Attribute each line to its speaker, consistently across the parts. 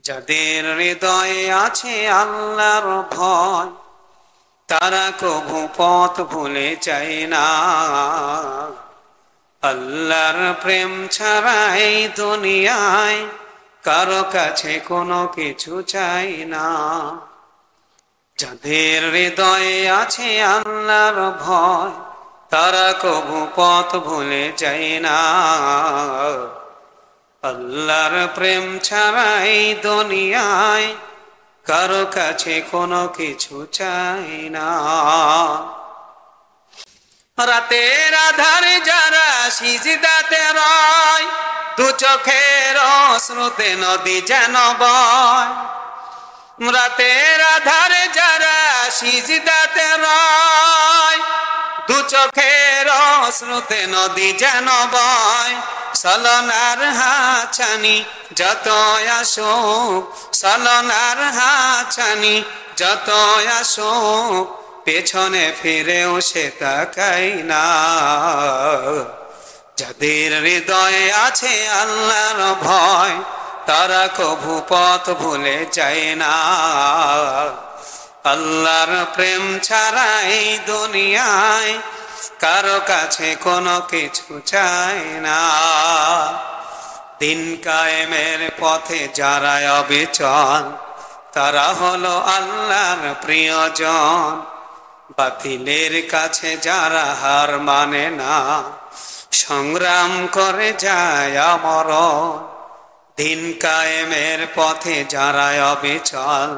Speaker 1: যাদের হৃদয়ে আছে আল্লাহর ভয়, তারা কভু পথ ভুলে যায় না। আল্লাহর প্রেম ছাড়া এই দুনিয়ায় কারো কাছে কোনো কিছু চাই না। যাদের হৃদয়ে আছে আল্লাহর ভয়, তারা কভু পথ ভুলে যায় না। আল্লাহর প্রেম ছাড়া এই দুনিয়ায় কারো কাছে কোনো কিছু চাই না। রাতের আধারে যারা সিজদাতে রয়, দু চোখের অশ্রুতে নদী যেন বয়। রাতের আধারে যারা সিজদাতে রয়, দু চোখের অশ্রুতে নদী যেন বয়। সলনার হাছানি যত আসুক, সলনার হাছানি যত আসুক, পেছনে ফিরেও সে তাকাই না। যাদের হৃদয়ে আছে আল্লাহর ভয়, তারা কভু পথ ভুলে যায় না। আল্লাহর প্রেম ছাড়া এই দুনিয়ায় কারো কাছে কোনো কিছু চায় না। দিন কায়েমের পথে যারা অবিচল, তারা হলো আল্লাহর প্রিয়জন। বাতিলের কাছে যারা হার মানে না, সংগ্রাম করে যায় আমরণ। দিন কায়েমের পথে যারা অবিচল,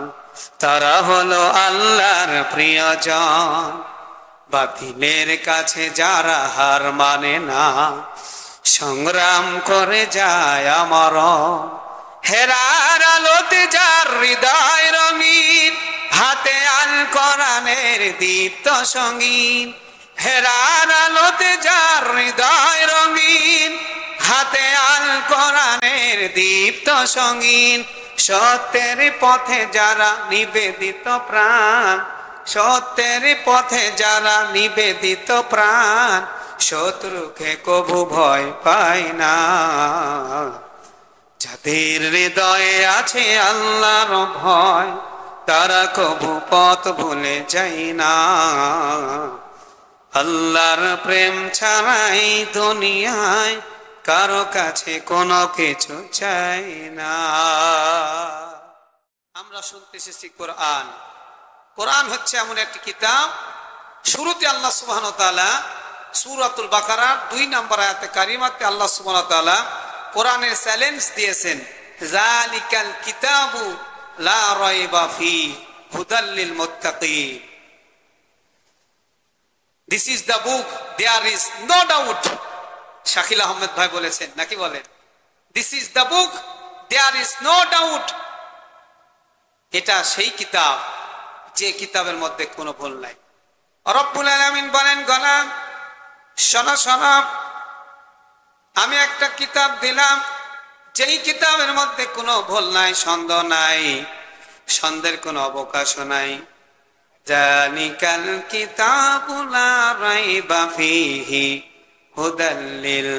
Speaker 1: তারা হলো আল্লাহর প্রিয়জন। বাতিলের কাছে যারা হার মানে না, সংগ্রাম করে যায় আমরণ। হেরার আলোতে যার হৃদয় রঙিন, হাতে আল কোরআনের দীপ্ত সঙ্গীন। হেরার আলোতে যার হৃদয় রঙিন, হাতে আল কোরআনের দীপ্ত সঙ্গীন। সত্যের পথে যারা নিবেদিত প্রাণ, সত্যের পথে যারা নিবেদিত প্রাণ, শত্রুকে কভু ভয় পায় না। যাদের হৃদয়ে আছে আল্লাহর ভয়, তারা কভু পথ ভুলে যায় না। আল্লাহর প্রেম ছাড়াই দুনিয়ায় কারো কাছে কোনো কিছু চাই না। আমরা শুনতে এসেছি কোরআন। কোরআন হচ্ছে এমন একটি কিতাব, শুরুতে আল্লাহ সুবহানাহু ওয়া তাআলা সূরাতুল বাকারার 2 নম্বর আয়াতে কারিমাতে আল্লাহ সুবহানাহু ওয়া তাআলা কোরআনের চ্যালেঞ্জ দিয়েছেন, যালিকাল কিতাবু লা রাইবা ফিহি হুদাল লিল মুত্তাকিন। This is the book, there is no doubt. Shakil Ahmed ভাই বলেছেন, নাকি বলেন? This is the book, there is no doubt. এটা সেই কিতাব যে কিতাবের মধ্যে কোনো ভুল নাই। রব্বুল আলামিন বলেন, গোলাম শোনো শোনো, আমি একটা কিতাব দিলাম, যেই কিতাবের মধ্যে কোনো ভুল নাই, সন্দেহ নাই, সন্দেহের কোনো অবকাশও নাই। যালিকাল কিতাবু লা রাইবা ফীহি হুদাল লিল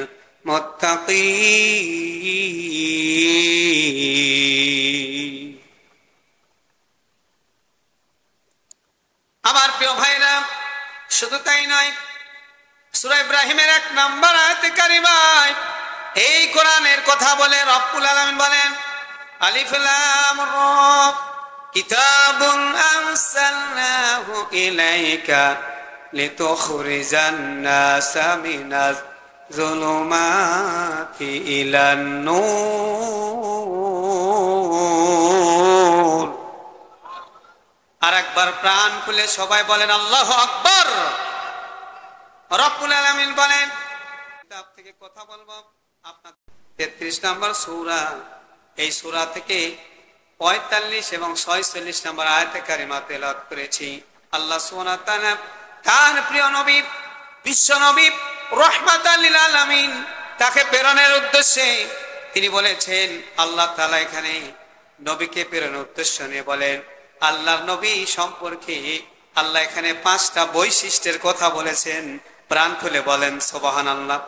Speaker 1: মুত্তাকিন। আমার প্রিয় ভাইরা, শুধু তাই নয়, সূরা ইব্রাহিমের 1 নম্বর আয়াতে কারিমায় এই কোরআনের কথা বলে রব্বুল আলামিন বলেন, আলিফ লাম রা কিতাবুন আরসালনাহু ইলাইকা লিতুখরিজান নাসা মিনাজ যুলুমাতি ইলান নূর। আর একবার প্রাণ খুলে সবাই বলেন আল্লাহু আকবার। রব্বুল আলামিন বলেন, কিতাব থেকে কথা বলবো আপনার 33 নম্বর সূরা, এই সূরা থেকে 45 এবং 46 নম্বর আয়াতে কারিমা তেলাওয়াত করেছি। আল্লাহ সুবহানাহু ওয়া তাআলা তার প্রিয় নবী, বিশ্ব নবী রাহমাতাল লিল আলামিন, তাকে প্রেরণের উদ্দেশ্যে তিনি বলেছেন, আল্লাহ তাআলা এখানে নবীকে প্রেরণের উদ্দেশ্য নিয়ে বলেন, আল্লাহর নবী সম্পর্কে আল্লাহ এখানে 5টা বৈশিষ্ট্যের কথা বলেছেন। প্রাণ খুলে বলেন সুবহানাল্লাহ।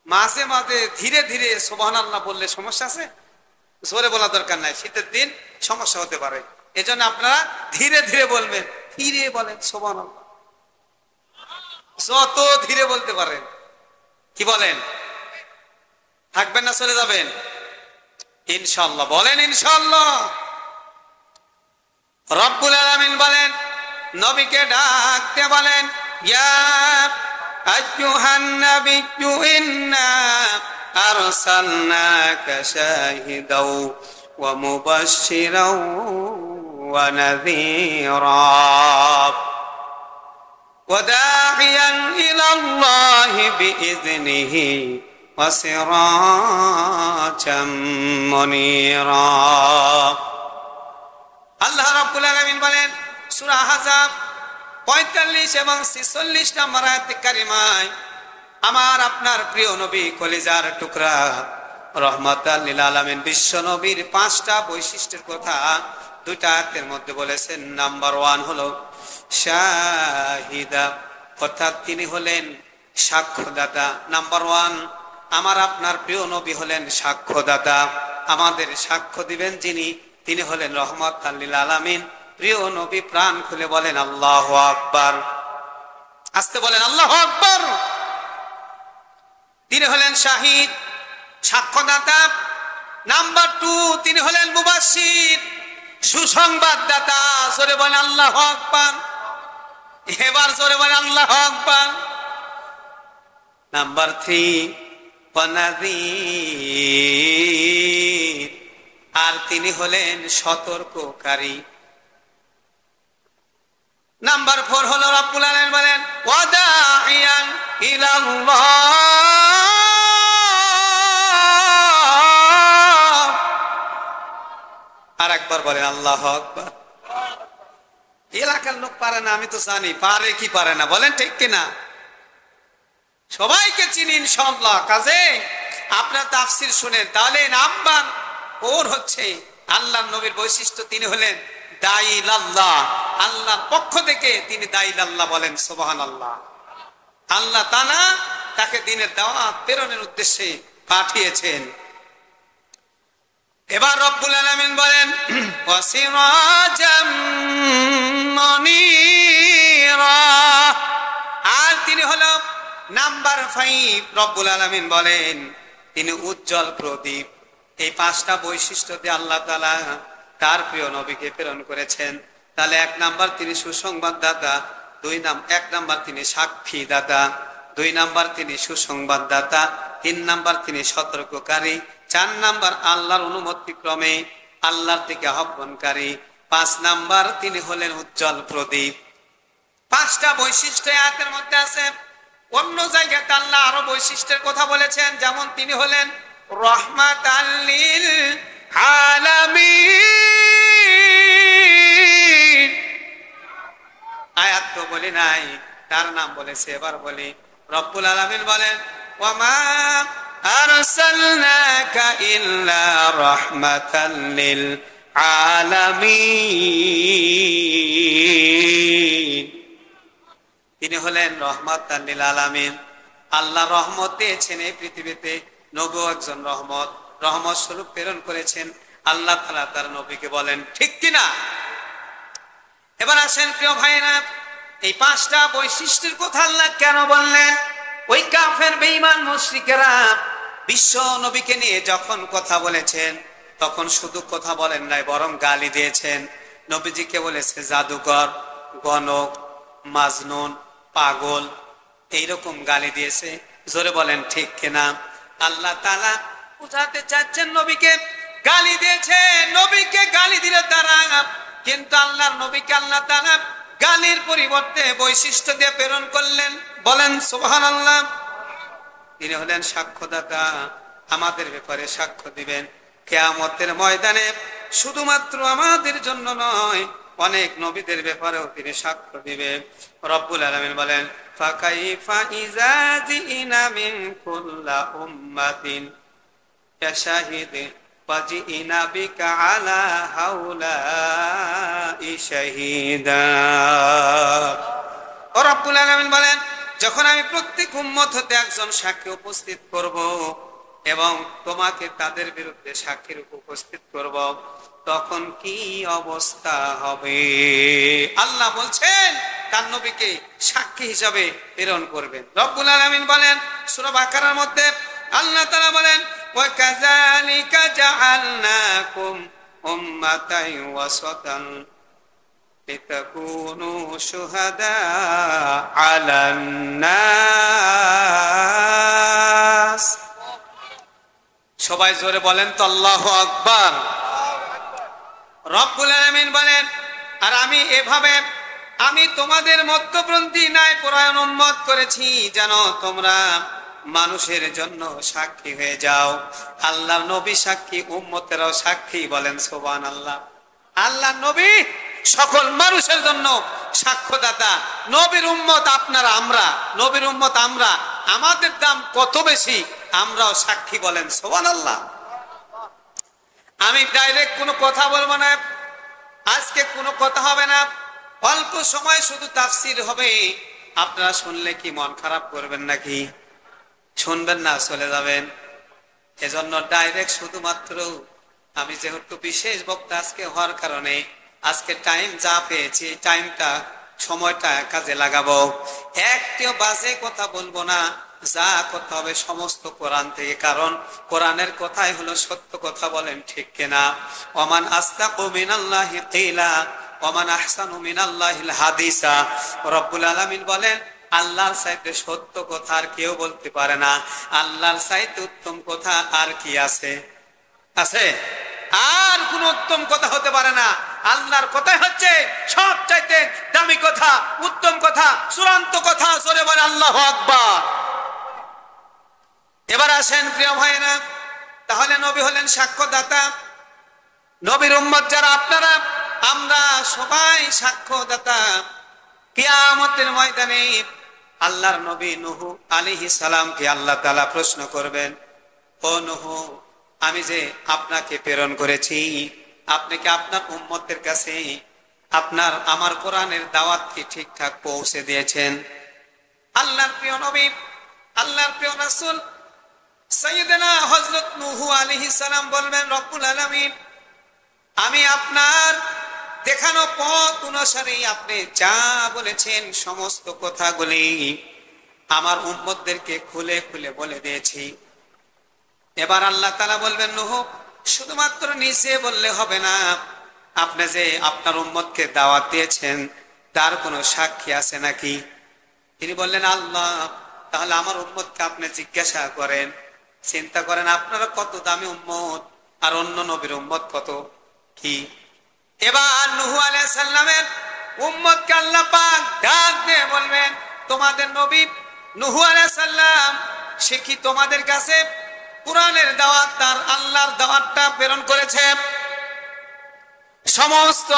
Speaker 1: মাঝে মাঝে ধীরে ধীরে সুবহানাল্লাহ বললে সমস্যা আছে? জোরে বলা দরকার নাই, শীতের দিন সমস্যা হতে পারে, এজন্য আপনারা ধীরে ধীরে বলবেন। ধীরে বলেন সুবহানাল্লাহ, যত ধীরে বলতে পারেন। কি বলেন, থাকবেন না চলে যাবেন? ইনশাআল্লাহ বলেন ইনশাআল্লাহ। রব্বুল আলামিন বলেন, নবীকে ডাকতে বলেন, ইয়া আইয়ুহান নাবিয়্যু ইন্না আরসালনাকা শাহিদাও ওয়া মুবাশশিরাও ওয়া নাযীরা ওয়া দাঈয়ান ইলাল্লাহি বিইযনিহি ওয়া সিরাজাম মুনীরা। আল্লাহ রাব্বুল আলামিন বলেন সূরা আহজাব 45 এবং 46 নম্বর আয়াত কারিমায়, আমার আপনার প্রিয় নবী কলিজার টুকরা রহমাতাল লিল আলামিন বিশ্ব নবীর 5টা বৈশিষ্ট্যের কথা 2টা আয়াতের মধ্যে বলেছেন। নাম্বার 1 হলো শাহিদা, অর্থাৎ তিনি হলেন সাক্ষ্যদাতা। নাম্বার 1, আমার আপনার প্রিয় নবী হলেন সাক্ষ্যদাতা। আমাদের সাক্ষ্য দিবেন যিনি, তিনি হলেন রহমাতাল লিল আলামিন। প্রিয় নবী প্রাণ খুলে বলেন আল্লাহু আকবার, আস্তে বলেন আল্লাহু আকবার। তিনি হলেন শাহিদ, সাক্ষ্যদাতা। নাম্বার 2, তিনি হলেন মুবাশশির, সুসংবাদদাতা। জোরে বলেন আল্লাহু আকবার, এবার জোরে বলেন আল্লাহু আকবার। নাম্বার 3, ওয়ানাযীর, আর তিনি হলেন সতর্ককারী। নাম্বার 4 হলো রব্বুল আলামিন বলেন ওয়াদাইয়ান ইলাল্লাহ, আর একবার বলেন আল্লাহু আকবার। এলাকার লোক পারে না, আমি তো জানি, পারে কি পারে না বলেন, ঠিক কিনা? সবাইকে চিনি ইনশাআল্লাহ। কাজে আপনার তাফসীর শুনেন, তাহলে নাম্বার 4 হচ্ছে আল্লাহর নবীর বৈশিষ্ট্য, তিনি হলেন দাঈলাল্লাহ, আল্লাহর পক্ষ থেকে তিনি দাঈলাল্লাহ বলেন সুবহানাল্লাহ। আল্লাহ তাআলা তাকে দ্বীনের দাওয়াত প্রেরণের উদ্দেশ্যে পাঠিয়েছেন। এবার রব্বুল আলামিন বলেন ওয়াসিরাজাম মুনীরা, আর তিনি হলো নাম্বার 5। রব্বুল আলামিন বলেন তিনি উজ্জ্বল প্রদীপ। এই 5টা বৈশিষ্ট্য দিয়ে আল্লাহ তাআলা তার প্রিয় নবীকে প্রেরণ করেছেন। তাহলে 1 নাম্বার তিনি সুসংবাদদাতা, 1 নাম্বার তিনি সাক্ষীদাতা, 2 নাম্বার তিনি সুসংবাদদাতা, 3 নাম্বার তিনি সতর্ককারী, 4 নাম্বার আল্লাহর অনুমতি ক্রমে আল্লাহর দিকে আহ্বানকারী, 5 নাম্বার তিনি হলেন উজ্জ্বল প্রদীপ। 5টা বৈশিষ্ট্য আয়াতের মধ্যে আছে। অন্য জায়গাতে আল্লাহ আরো বৈশিষ্ট্যের কথা বলেছেন, যেমন তিনি হলেন রাহমাতাল লিল আলামিন। আয়াত তো বলি নাই, তার নাম বলেছে, এবার বলি। রব্বুল আলামিন বলেন ওয়ামা আরসালনাকা ইল্লা রাহমাতাল লিল আলামিন। তিনি হলেন রহমাতাল লিল আলামিন। আল্লাহ রহমত দিয়েছেন এই পৃথিবীতে, নবী একজন রহমত, রহমত স্বরূপ প্রেরণ করেছেন আল্লাহ তাআলা তার নবীকে বলেন, ঠিক কিনা? এবার আসেন প্রিয় ভাইরা, এই 5টা বৈশিষ্ট্যের কথা আল্লাহ কেন বললেন? ওই কাফের বেঈমান মুশরিকেরা বিশ্ব নবীকে নিয়ে যখন কথা বলেছেন, তখন শুধু কথা বলেন নাই, বরং গালি দিয়েছেন। নবীজিকে বলেছে জাদুকর, গণক, মাজনুন, পাগল, এইরকম গালি দিয়েছে। জোরে বলেন ঠিক কিনা? আল্লাহ তাআলা বুঝাতে চাচ্ছেন নবীকে গালি দিয়েছে। নবীকে গালি দিলে তারা, কিন্তু আল্লাহর নবীকে আল্লাহ তাআলা গালির পরিবর্তে বৈশিষ্ট্য দিয়ে প্রেরণ করলেন। বলেন সুবহানাল্লাহ। তিনি হলেন সাক্ষ্যদাতা, আমাদের ব্যাপারে সাক্ষ্য দিবেন কিয়ামতের ময়দানে। শুধুমাত্র আমাদের জন্য নয়, অনেক নবীদের ব্যাপারেও তিনি সাক্ষ্য দিবেন। রব্বুল আলামিন বলেন ফাকাইফা ইযা জিনা মিন কুল্লি উম্মাতিন শাহিদিন ওয়াজিনা বিকা আলা হাউলাই শাহিদা। রব্বুল আলামিন বলেন যখন আমি প্রত্যেক উম্মত হতে একজন সাক্ষী উপস্থিত করব, এবং তোমাকে তাদের বিরুদ্ধে সাক্ষীর উপস্থিত করব, তখন কি অবস্থা হবে? আল্লাহ বলছেন তার নবীকে সাক্ষী হিসাবে প্রেরণ করবেন। রব্বুল আলামিন বলেন সূরা বাকারার মধ্যে, আল্লাহ তাআলা বলেন ওয়া কাযালিকা জাআলনাকুম উম্মাতান ওয়াসাতান লিতাকুনু শুহাদা আলান নাস। সবাই জোরে বলেন তো আল্লাহু আকবার। রব্বুল আলামিন বলেন আর আমি এভাবে আমি তোমাদের মধ্যপন্থী ন্যায় পরায়ণ উম্মত করেছি যেন তোমরা মানুষের জন্য সাক্ষী হয়ে যাও। আল্লাহ নবী সাক্ষী, উম্মতেরাও সাক্ষী, বলেন সুবহানাল্লাহ। আল্লাহ নবী সকল মানুষের জন্য সাক্ষ্যদাতা। নবীর উম্মত আপনারা, আমরা নবীর উম্মত, আমরা আমাদের দাম কত বেশি, আমরাও সাক্ষী, বলেন সুবহানাল্লাহ। আমি ডাইরেক্ট কোনো কথা বলবো না, আজকে কোনো কথা হবে না, অল্প সময় শুধু তাফসীর হবে। আপনারা শুনলে কি মন খারাপ করবেন নাকি? শুনবেন না, চলে যাবেন? এজন্য ডাইরেক্ট শুধুমাত্র আমি যেহেতু বিশেষ বক্তা আজকে হওয়ার কারণে আজকে টাইম যা পেয়েছি টাইমটা, সময়টা কাজে লাগাবো। একটিও বাজে কথা বলবো না, যা কথা হবে সমস্ত কোরআন থেকে, কারণ কোরআনের কথাই হলো সত্য কথা, বলেন ঠিক কিনা? ওমান আসতাকু মিনাল্লাহি কিলা ওমান আহসানু মিনাল্লাহিল হাদিসা। রব্বুল আলামিন বলেন আল্লাহর চাইতে সত্য কথা আর কেউ বলতে পারে না, আল্লাহর চাইতে উত্তম কথা আর কি আছে? আছে? আর কোন উত্তম কথা হতে পারে না। আল্লাহর কথাই হচ্ছে সব চাইতে দামি কথা, উত্তম কথা, চূড়ান্ত কথা। জোরে বলে আল্লাহু আকবার। এবার আসেন প্রিয় ভাইরা, তাহলে নবী হলেন সাক্ষ্যদাতা। নবীর উম্মত যারা আপনারা, আমরা সবাই সাক্ষ্যদাতা। কিয়ামতের ময়দানে আল্লাহর নবী নূহ আলাইহিস সালামকে আল্লাহ তাআলা প্রশ্ন করবেন, ও নূহ, আমি যে আপনাকে প্রেরণ করেছি, আপনি কি আপনার উম্মতের কাছে আমার কোরআনের দাওয়াত কি ঠিকঠাক পৌঁছে দিয়েছেন? আল্লাহর প্রিয় নবী, আল্লাহর প্রিয় রাসূল সাইয়েদনা হযরত নূহ আলাইহিস সালাম বলবেন, রব্বুল আলামিন, আমি আপনার দেখানো পথ অনুসারে আপনি যা বলেছেন সমস্ত কথাগুলি আমার উম্মতদেরকে খুলে খুলে বলে দিয়েছি। এবার আল্লাহ তাআলা বলবেন, নূহ, শুধুমাত্র নিজে বললে হবে না, আপনি যে আপনার উম্মতকে দাওয়াত দিয়েছেন তার কোনো সাক্ষী আছে নাকি? তিনি বললেন, আল্লাহ, তাহলে আমার উম্মতকে আপনি জিজ্ঞাসা করেন, চিন্তা করেন আপনারা কত দামি উম্মত আর অন্য নবীর উম্মত কত কি। এবার নূহ আলাইহিস সালামের উম্মতকে আল্লাহ পাক ডাক দিয়ে বলবেন, তোমাদের নবী নূহ আলাইহিস সালাম সে কি তোমাদের কাছে কোরআনের দাওয়াত, তার আল্লাহর দাওয়াতটা প্রেরণ করেছে? সমস্ত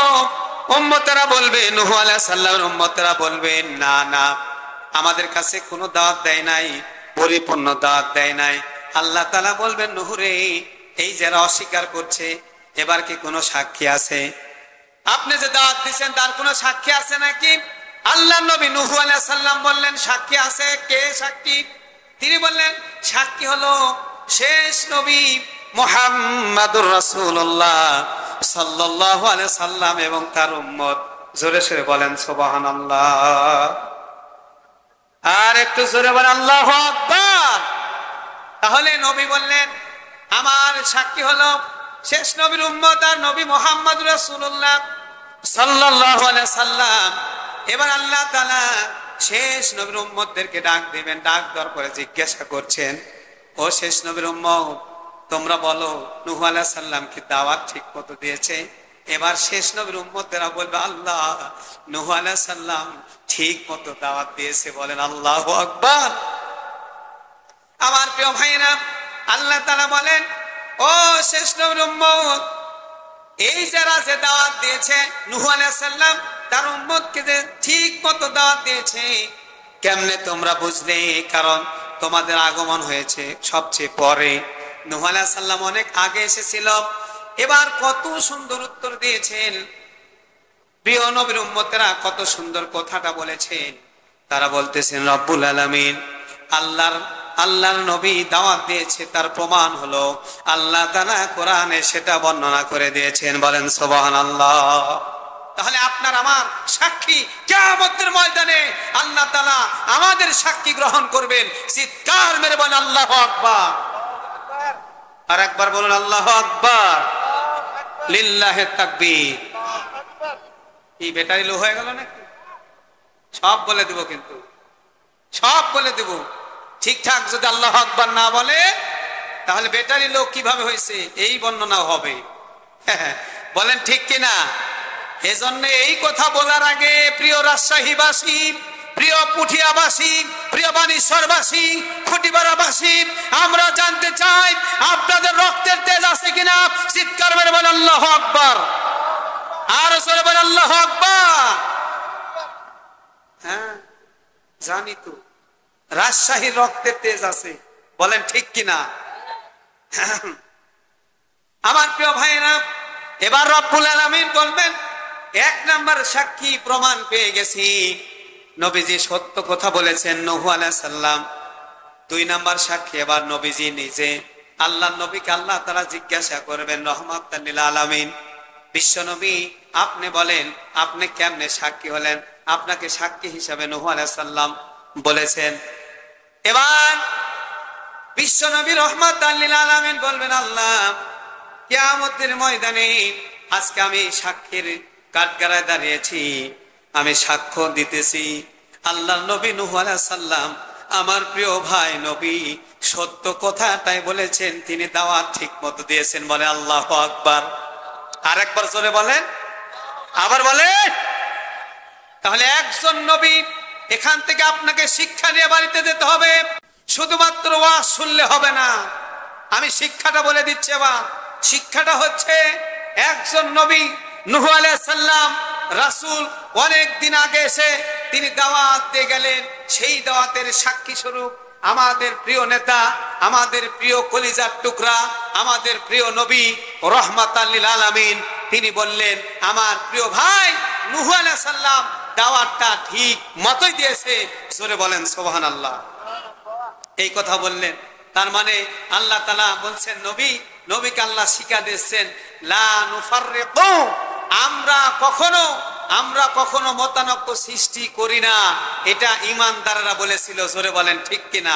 Speaker 1: উম্মতেরা বলবে, নূহ আলাইহিস সালামের উম্মতেরা বলবে, না না, আমাদের কাছে কোনো দাওয়াত দেয় নাই, পরিপূর্ণ দাওয়াত দেয় নাই। আল্লাহ তাআলা বলবেন, নূহ রে, এই যারা অস্বীকার করছে, এবার কি কোনো সাক্ষী আছে? আপনি যে দাওয়াত দিয়েছেন তার কোনো সাক্ষী আছে নাকি? আল্লাহর নবী নূহ আলাইহিস সালাম বললেন, সাক্ষী আছে। কে সাক্ষী? তিনি বললেন, সাক্ষী হলো শেষ নবী মুহাম্মাদুর রাসূলুল্লাহ সাল্লাল্লাহু আলাইহি সাল্লাম এবং তার উম্মত। জোরে সরে বলেন সুবহানাল্লাহ। আর একটু জোরে বলেন আল্লাহু আকবার। তাহলে নবী বললেন, আমার সাক্ষী হলো শেষ নবীর উম্মত আর নবী মুহাম্মদ রাসূলুল্লাহ সাল্লাল্লাহু আলাইহি সাল্লাম। এবার আল্লাহ তাআলা শেষ নবীর উম্মতদেরকে ডাক দিবেন, ডাক দেওয়ার পরে জিজ্ঞাসা করছেন, ও শেষ নবীর উম্মত, তোমরা বলো নূহ আলাইহিস সালাম কি দাওয়াত ঠিক মতো দিয়েছে? এবার শেষ নবীর উম্মতেরা বলবে, আল্লাহ, নূহ আলাইহিস সালাম ঠিক মতো দাওয়াত দিয়েছে, বলেন আল্লাহু আকবার। আমার প্রিয় ভাইরা, আল্লাহ তাআলা বলেন, ও শেষ নবীর উম্মত, এই যারা যে দাওয়াত দিয়েছে নূহ আলাইহিস সালাম তার উম্মতকে যে ঠিক মতো দাওয়াত দিয়েছে, কেমনে তোমরা বুঝলে? কারণ তোমাদের আগমন হয়েছে সবচেয়ে পরে, নূহ আলাইহিস সালাম অনেক আগে এসেছিল। এবার কত সুন্দর উত্তর দিয়েছেন প্রিয় নবীর উম্মতেরা, কত সুন্দর কথাটা বলেছেন। তারা বলতেছেন, রব্বুল আলামিন, আল্লাহর নবী দাওয়াত দিয়েছে তার প্রমাণ হলো আল্লাহ তাআলা কোরআনে সেটা বর্ণনা করে দিয়েছেন। বলেন সুবহানাল্লাহ। তাহলে আপনার আমার সাক্ষী কিয়ামতের ময়দানে আল্লাহ তাআলা আমাদের সাক্ষী গ্রহণ করবেন। চিৎকার মেরে বলেন আল্লাহু আকবার। আর একবার বলুন আল্লাহু আকবার, লিল্লাহি তাকবীর। এই ব্যাটারি লো হয়ে গেল নাকি? সব বলে দেব, কিন্তু সব বলে দেব। ঠিকঠাক যদি আল্লাহু আকবার না বলে তাহলে ব্যাটারি লো কিভাবে হয়েছে এই বর্ণনা হবে। বলেন ঠিক কিনা? এজন্য এই কথা বলার আগে প্রিয় রাজশাহীবাসী, প্রিয় পুঠিয়াবাসী, প্রিয় বানেশ্বরবাসী, খুঁটিপাড়াবাসী, আমরা জানতে চাই আপনাদের রক্তের তেজ আছে কিনা। চিৎকার মেরে বলেন আল্লাহু আকবার। আর জোরে বলেন আল্লাহু আকবার। হ্যাঁ জানি তো রাজশাহীর রক্তের তেজ আছে, বলেন ঠিক কিনা? আমার প্রিয় ভাইরা, এবার রব্বুল আলামিন বলবেন এক নাম্বার সাক্ষী প্রমাণ পেয়ে গেছি, নবীজি সত্য কথা বলেছেন নূহ আলাইহিস সালাম। দুই নাম্বার সাক্ষী এবার নবীজি নিজে। আল্লাহর নবীকে আল্লাহ তাআলা জিজ্ঞাসা করবেন রহমাতাল লিল আলামিন, বিশ্ব নবী আপনি বলেন আপনি কেমনে সাক্ষী হলেন? আপনাকে সাক্ষী হিসাবে নূহ আলাইহিস সালাম বলেছেন। এবার বিশ্ব নবী রহমাতাল লিল আলামিন বলবেন আল্লাহ কিয়ামতের ময়দানে আজকে আমি সাক্ষীর কাঠগড়ায় দাঁড়িয়েছি, আমি সাক্ষ্য দিতেছি আল্লাহর নবী নূহ আলাইহিস সালাম আমার প্রিয় ভাই নবী সত্য কথাটাই বলেছেন, তিনি দাওয়াত ঠিক মতো দিয়েছেন। বলে আল্লাহু আকবার। আরেকবার জোরে বলেন, আবার বলেন। তাহলে একজন নবী, এখান থেকে আপনাকে শিক্ষা নিয়ে বাড়িতে যেতে হবে। শুধুমাত্র ওয়াজ শুনলে হবে না। আমি শিক্ষাটা বলে দিচ্ছি। এবার শিক্ষাটা হচ্ছে একজন নবী নূহ আলাইহিস সালাম রাসূল অনেক দিন আগে এসে তিনি দাওয়াত দিয়ে গেলেন। সেই দাওয়াতের সাক্ষী স্বরূপ আমাদের প্রিয় নেতা, আমাদের প্রিয় কলিজার টুকরা, আমাদের প্রিয় নবী রহমাতাল লিল আলামিন, তিনি বললেন আমার প্রিয় ভাই নূহ আলাইহিস সালাম দাওয়াতটা ঠিক মতোই দিয়েছে। জোরে বলেন সুবহানাল্লাহ। এই কথা বললেন, তার মানে আল্লাহ তাআলা বলছেন নবীকে আল্লাহ শিক্ষা দিচ্ছেন লা নুফাররিকু, আমরা কখনো মতানৈক্য সৃষ্টি করি না। এটা ঈমানদাররা বলেছিল। জোরে বলেন ঠিক কিনা?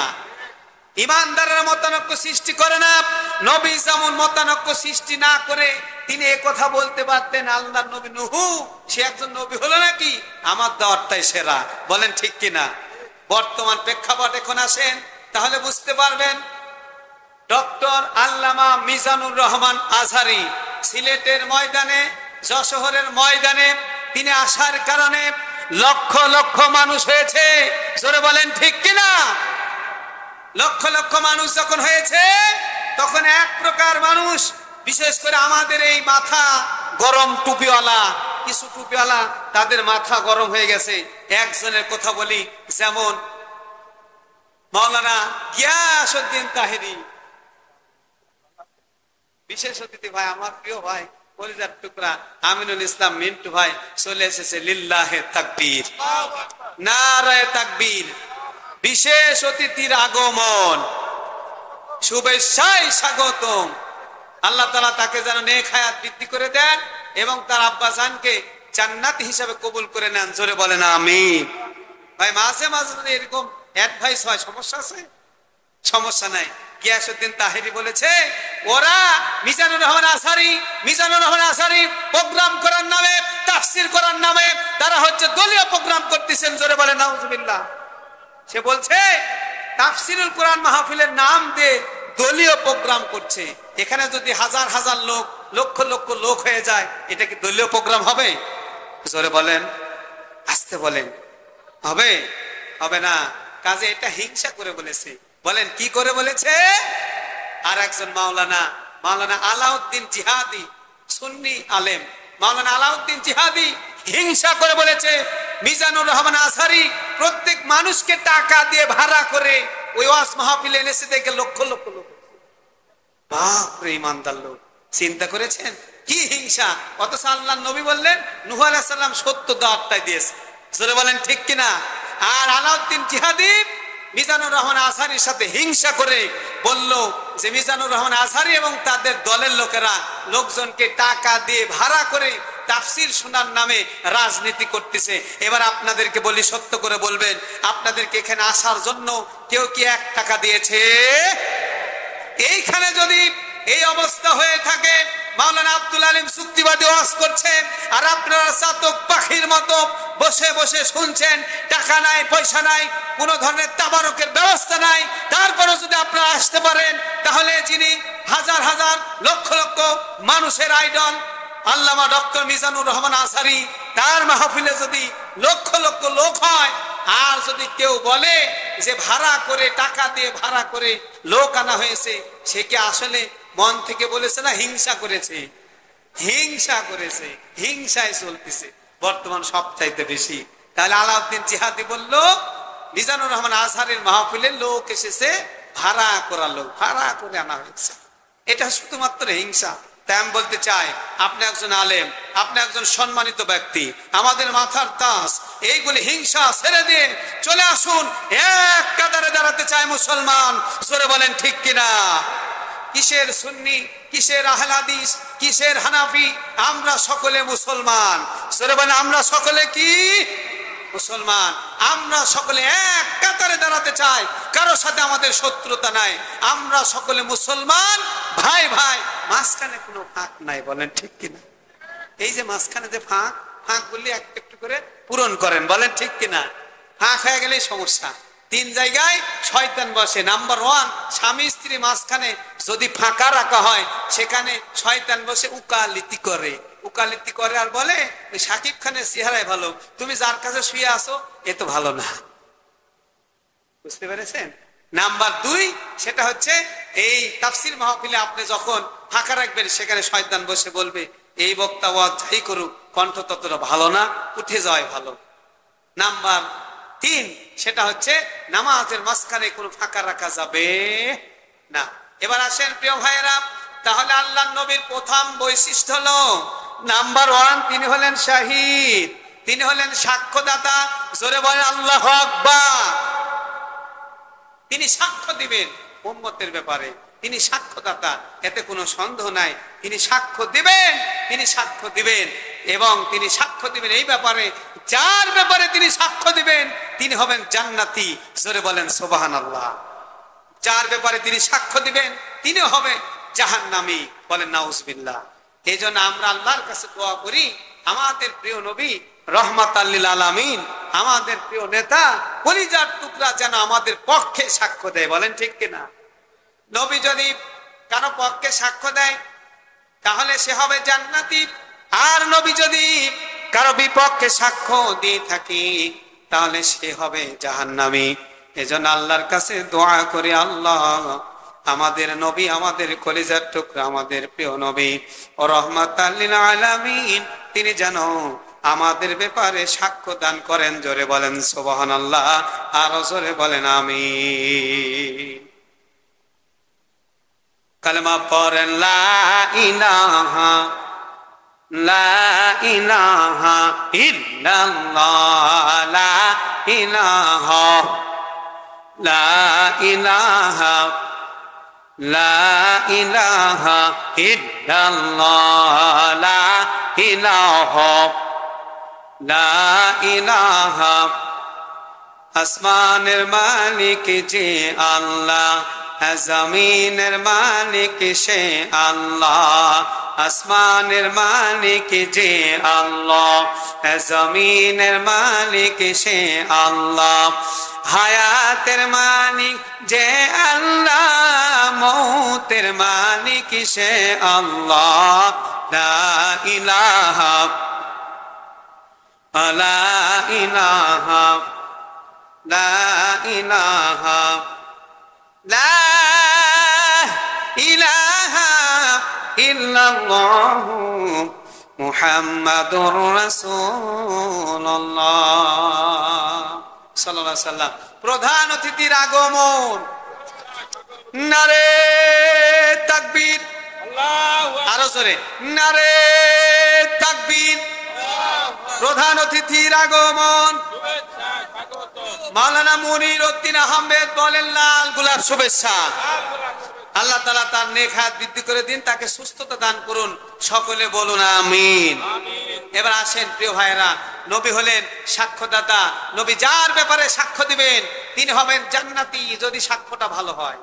Speaker 1: ঈমানদাররা মতানৈক্য সৃষ্টি করে না। নবী যেমন মতানৈক্য সৃষ্টি না করে তিনি এই কথা বলতে পারতেন আল্লাহর নবী নূহ সে একজন নবী হলো নাকি, আমার দাওয়াতটাই সেরা। বলেন ঠিক কিনা? বর্তমান প্রেক্ষাপট এখন আসেন তাহলে বুঝতে পারবেন। ডক্টর আল্লামা মিজানুর রহমান আজহারি সিলেটের ময়দানে, যশোরের ময়দানে তিনি আসার কারণে লক্ষ লক্ষ মানুষ হয়েছে। জোরে বলেন ঠিক কিনা? লক্ষ লক্ষ মানুষ যখন হয়েছে তখন এক প্রকার মানুষ, বিশেষ করে আমাদের এই মাথা গরম টুপিওয়ালা কিছু টুপিওয়ালা, তাদের মাথা গরম হয়ে গেছে। একজনের কথা বলি, যেমন মাওলানা গিয়াসউদ্দিন তাহেরি, বিশেষ অতিথি ভাই, আমার প্রিয় ভাই কলিজার টুকরা আমিনুল ইসলাম মিন্টু ভাই চলে এসেছে। লিল্লাহে তাকবীর, নারায়ে তাকবীর। বিশেষ অতিথির আগমন, শুভেচ্ছায় স্বাগতম। আল্লাহ তাআলা তাকে যেন নেক হায়াত বৃদ্ধি করে দেন এবং তার আব্বা জানকে জান্নাতি হিসাবে কবুল করে নেন। জোরে বলেন আমিন। ভাই মাঝে মাঝে এরকম অ্যাডভাইস হয়, সমস্যা আছে? সমস্যা নাই। গিয়াসউদ্দিন তাহেরি বলেছে ওরা মিজানুর রহমান আজহারি প্রোগ্রাম করার নামে, তাফসীর করার নামে তারা হচ্ছে দলীয় প্রোগ্রাম করতেছেন। জোরে বলেন নাউজুবিল্লাহ। সে বলছে তাফসীরুল কোরআন মাহফিলের নাম দিয়ে দলীয় প্রোগ্রাম করছে। এখানে যদি হাজার হাজার লোক, লক্ষ লক্ষ লোক হয়ে যায়, এটা কি দলীয় প্রোগ্রাম হবে? জোরে বলেন, আস্তে বলেন। হবে? হবে না। কাজে এটা হিংসা করে বলেছে। বলেন কি করে বলেছে? আর একজন মাওলানা আলাউদ্দিন জিহাদি, সুন্নি আলেম মাওলানা আলাউদ্দিন জিহাদি হিংসা করে বলেছে মিজানুর রহমান আজহারি প্রত্যেক মানুষকে টাকা দিয়ে ভাড়া করে ওই ওয়াজ মাহফিলে এনেছে, দেখে লক্ষ লক্ষ লোক। বাপ রে, ইমানদার লোক। চিন্তা করেছেন কি হিংসা? অথচ আল্লাহর নবী বললেন নূহ আলাইহিস সালাম সত্য দাওয়াতটাই দিয়েছে। জোরে বলেন ঠিক কিনা? আর আলাউদ্দিন জিহাদি মিজানুর রহমান আজহারীর সাথে হিংসা করে বলল যে মিজানুর রহমান আজহারী এবং তাদের দলের লোকেরা লোকজনকে টাকা দিয়ে ভাড়া করে তাফসির শোনার নামে রাজনীতি করতেছে। এবার আপনাদেরকে বলি, সত্য করে বলবেন, আপনাদেরকে এখানে আসার জন্য কেউ কি 1 টাকা দিয়েছে? এইখানে যদি এই অবস্থা হয়ে থাকে, মাওলানা আব্দুল আলিম চুক্তিবাদী ওয়াজ করছে আর আপনারা চাতক পাখির মতো বসে বসে শুনছেন, টাকা নাই, পয়সা নাই, কোনো ধরনের তাবারকের ব্যবস্থা নাই, তারপরে যদি আপনারা আসতে পারেন, তাহলে যিনি হাজার হাজার লক্ষ লক্ষ মানুষের আইডল আল্লামা ডক্টর মিজানুর রহমান আজহারী, তার মাহফিলে যদি লক্ষ লক্ষ লোক হয়, আর যদি কেউ বলে যে ভাড়া করে, টাকা দিয়ে ভাড়া করে লোক আনা হয়েছে, সে কি আসলে মন থেকে বলেছে না হিংসা করেছে? হিংসা করেছে, হিংসায় চলতেছে বর্তমান সবচাইতে বেশি। তাহলে আলাউদ্দিন জিহাদি বলল মিজানুর রহমান আজহারীর মাহফিলে লোক এসেছে ভাড়া করা লোক, ভাড়া করে আনা হয়েছে, এটা শুধুমাত্র হিংসা। তাই আমি বলতে চাই, আপনি একজন আলেম, আপনি একজন সম্মানিত ব্যক্তি, আমাদের মাথার তাজ, এইগুলি হিংসা ছেড়ে দিয়ে চলে আসুন, এক কাতারে দাঁড়াতে চায় মুসলমান। জোরে বলেন ঠিক কিনা? কিসের সুন্নি, কিসের আহলে হাদিস, কিসের হানাফি, আমরা সকলে মুসলমান। জোরে বলেন, আমরা সকলে কি মুসলমান? আমরা সকলে এক কাতারে দাঁড়াতে চাই, কারোর সাথে আমাদের শত্রুতা নাই, আমরা সকলে মুসলমান, ভাই ভাই, মাঝখানে কোনো ফাঁক নাই। বলেন ঠিক কিনা? এই যে মাঝখানে যে ফাঁক, ফাঁকগুলি একটু একটু করে পূরণ করেন। বলেন ঠিক কিনা? ফাঁক হয়ে গেলেই সমস্যা। 3 জায়গায় শয়তান বসে। নাম্বার 1, স্বামী স্ত্রী মাঝখানে যদি ফাঁকা রাখা হয়, সেখানে শয়তান বসে উকালতি করে, উকালতি করে আর বলে ওই শাকিব খানের চেহারায় ভালো, তুমি যার কাছে শুয়ে আসো এ তো ভালো না। বুঝতে পেরেছেন? নাম্বার 2, সেটা হচ্ছে এই তাফসির মাহফিলে আপনি যখন ফাঁকা রাখবেন, সেখানে শয়তান বসে বলবে এই বক্তা ওয়াজ যাই করুক, কণ্ঠ ততটা ভালো না, উঠে যাওয়াই ভালো। নাম্বার 3, সেটা হচ্ছে নামাজের মাঝখানে কোনো ফাঁকা রাখা যাবে না। এবার আসেন প্রিয় ভাইয়েরা, তাহলে আল্লাহর নবীর প্রথম বৈশিষ্ট্য হলো নাম্বার 1, তিনি হলেন শাহিদ, তিনি হলেন সাক্ষ্যদাতা। জোরে বলেন আল্লাহু আকবার। তিনি সাক্ষ্য দিবেন উম্মতের ব্যাপারে, তিনি সাক্ষ্যদাতা, এতে কোনো সন্দেহ নাই। তিনি সাক্ষ্য দিবেন, তিনি সাক্ষ্য দিবেন, এবং তিনি সাক্ষ্য দিবেন এই ব্যাপারে, যার ব্যাপারে তিনি সাক্ষ্য দিবেন তিনি হবেন জান্নাতি। জোরে বলেন সুবহানাল্লাহ। যার ব্যাপারে তিনি সাক্ষ্য দিবেন তিনি হবেন জাহান্নামী। বলেন নাউজুবিল্লাহ। এই জন্য আমরা আল্লাহর কাছে দোয়া করি, আমাদের প্রিয় নবী রহমাতাল লিল আলামিন, আমাদের প্রিয় নেতা কলিজার টুকরা যেন আমাদের পক্ষে সাক্ষ্য দেয়। বলেন ঠিক কিনা? নবী যদি কারো পক্ষে সাক্ষ্য দেয় তাহলে সে হবে জান্নাতি, আর নবী যদি কারো বিপক্ষে সাক্ষ্য দিয়ে থাকে তাহলে সে হবে জাহান্নামী। এজন্য আল্লাহর কাছে দোয়া করি, আল্লাহ আমাদের নবী, আমাদের কলিজার টুকরা, আমাদের প্রিয় নবী ও রহমাতাল লিল আলামিন, তিনি যেন আমাদের ব্যাপারে সাক্ষ্য দান করেন। জোরে বলেন সুবহানাল্লাহ, আর জোরে বলেন আমিন। কালেমা পড়েন লা ইলাহা লা ইলাহা ইল্লাল্লাহ, লা ইলাহা লা ইলাহা লা ইলাহা ইল্লাল্লাহ, লা ইলাহা লা ইলাহা। আসমানের মালিক যে আল্লাহ, জমিনের মালিক সে আল্লাহ। আসমানের মালিক যে আল্লাহ, জমিনের মালিক সে আল্লাহ। হায়াতের মালিক যে আল্লাহ, মৌতের মালিক সে আল্লাহ। লা ইলাহা লা ইলাহা লা ইলাহা লা ইলাহা ইল্লাল্লাহ মুহাম্মাদুর রাসূলুল্লাহ সাল্লাল্লাহু আলাইহি সাল্লাম। প্রধান অতিথির আগমন। নারে তাকবীর, আরো জোরে নারে তাকবীর। প্রধান অতিথির আগমন। মাওলানা মুনির উদ্দিন আহমেদ বলেন লাল গোলাপ শুভেচ্ছা। আল্লাহ তাআলা তার নেক হায়াত বৃদ্ধি করে দিন, তাকে সুস্থতা দান করুন, সকলে বলুন আমিন। এবার আসেন প্রিয় ভাইরা, নবী হলেন সাক্ষ্যদাতা। নবী যার ব্যাপারে সাক্ষ্য দিবেন তিনি হবেন জান্নাতি, যদি সাক্ষ্যটা ভালো হয়।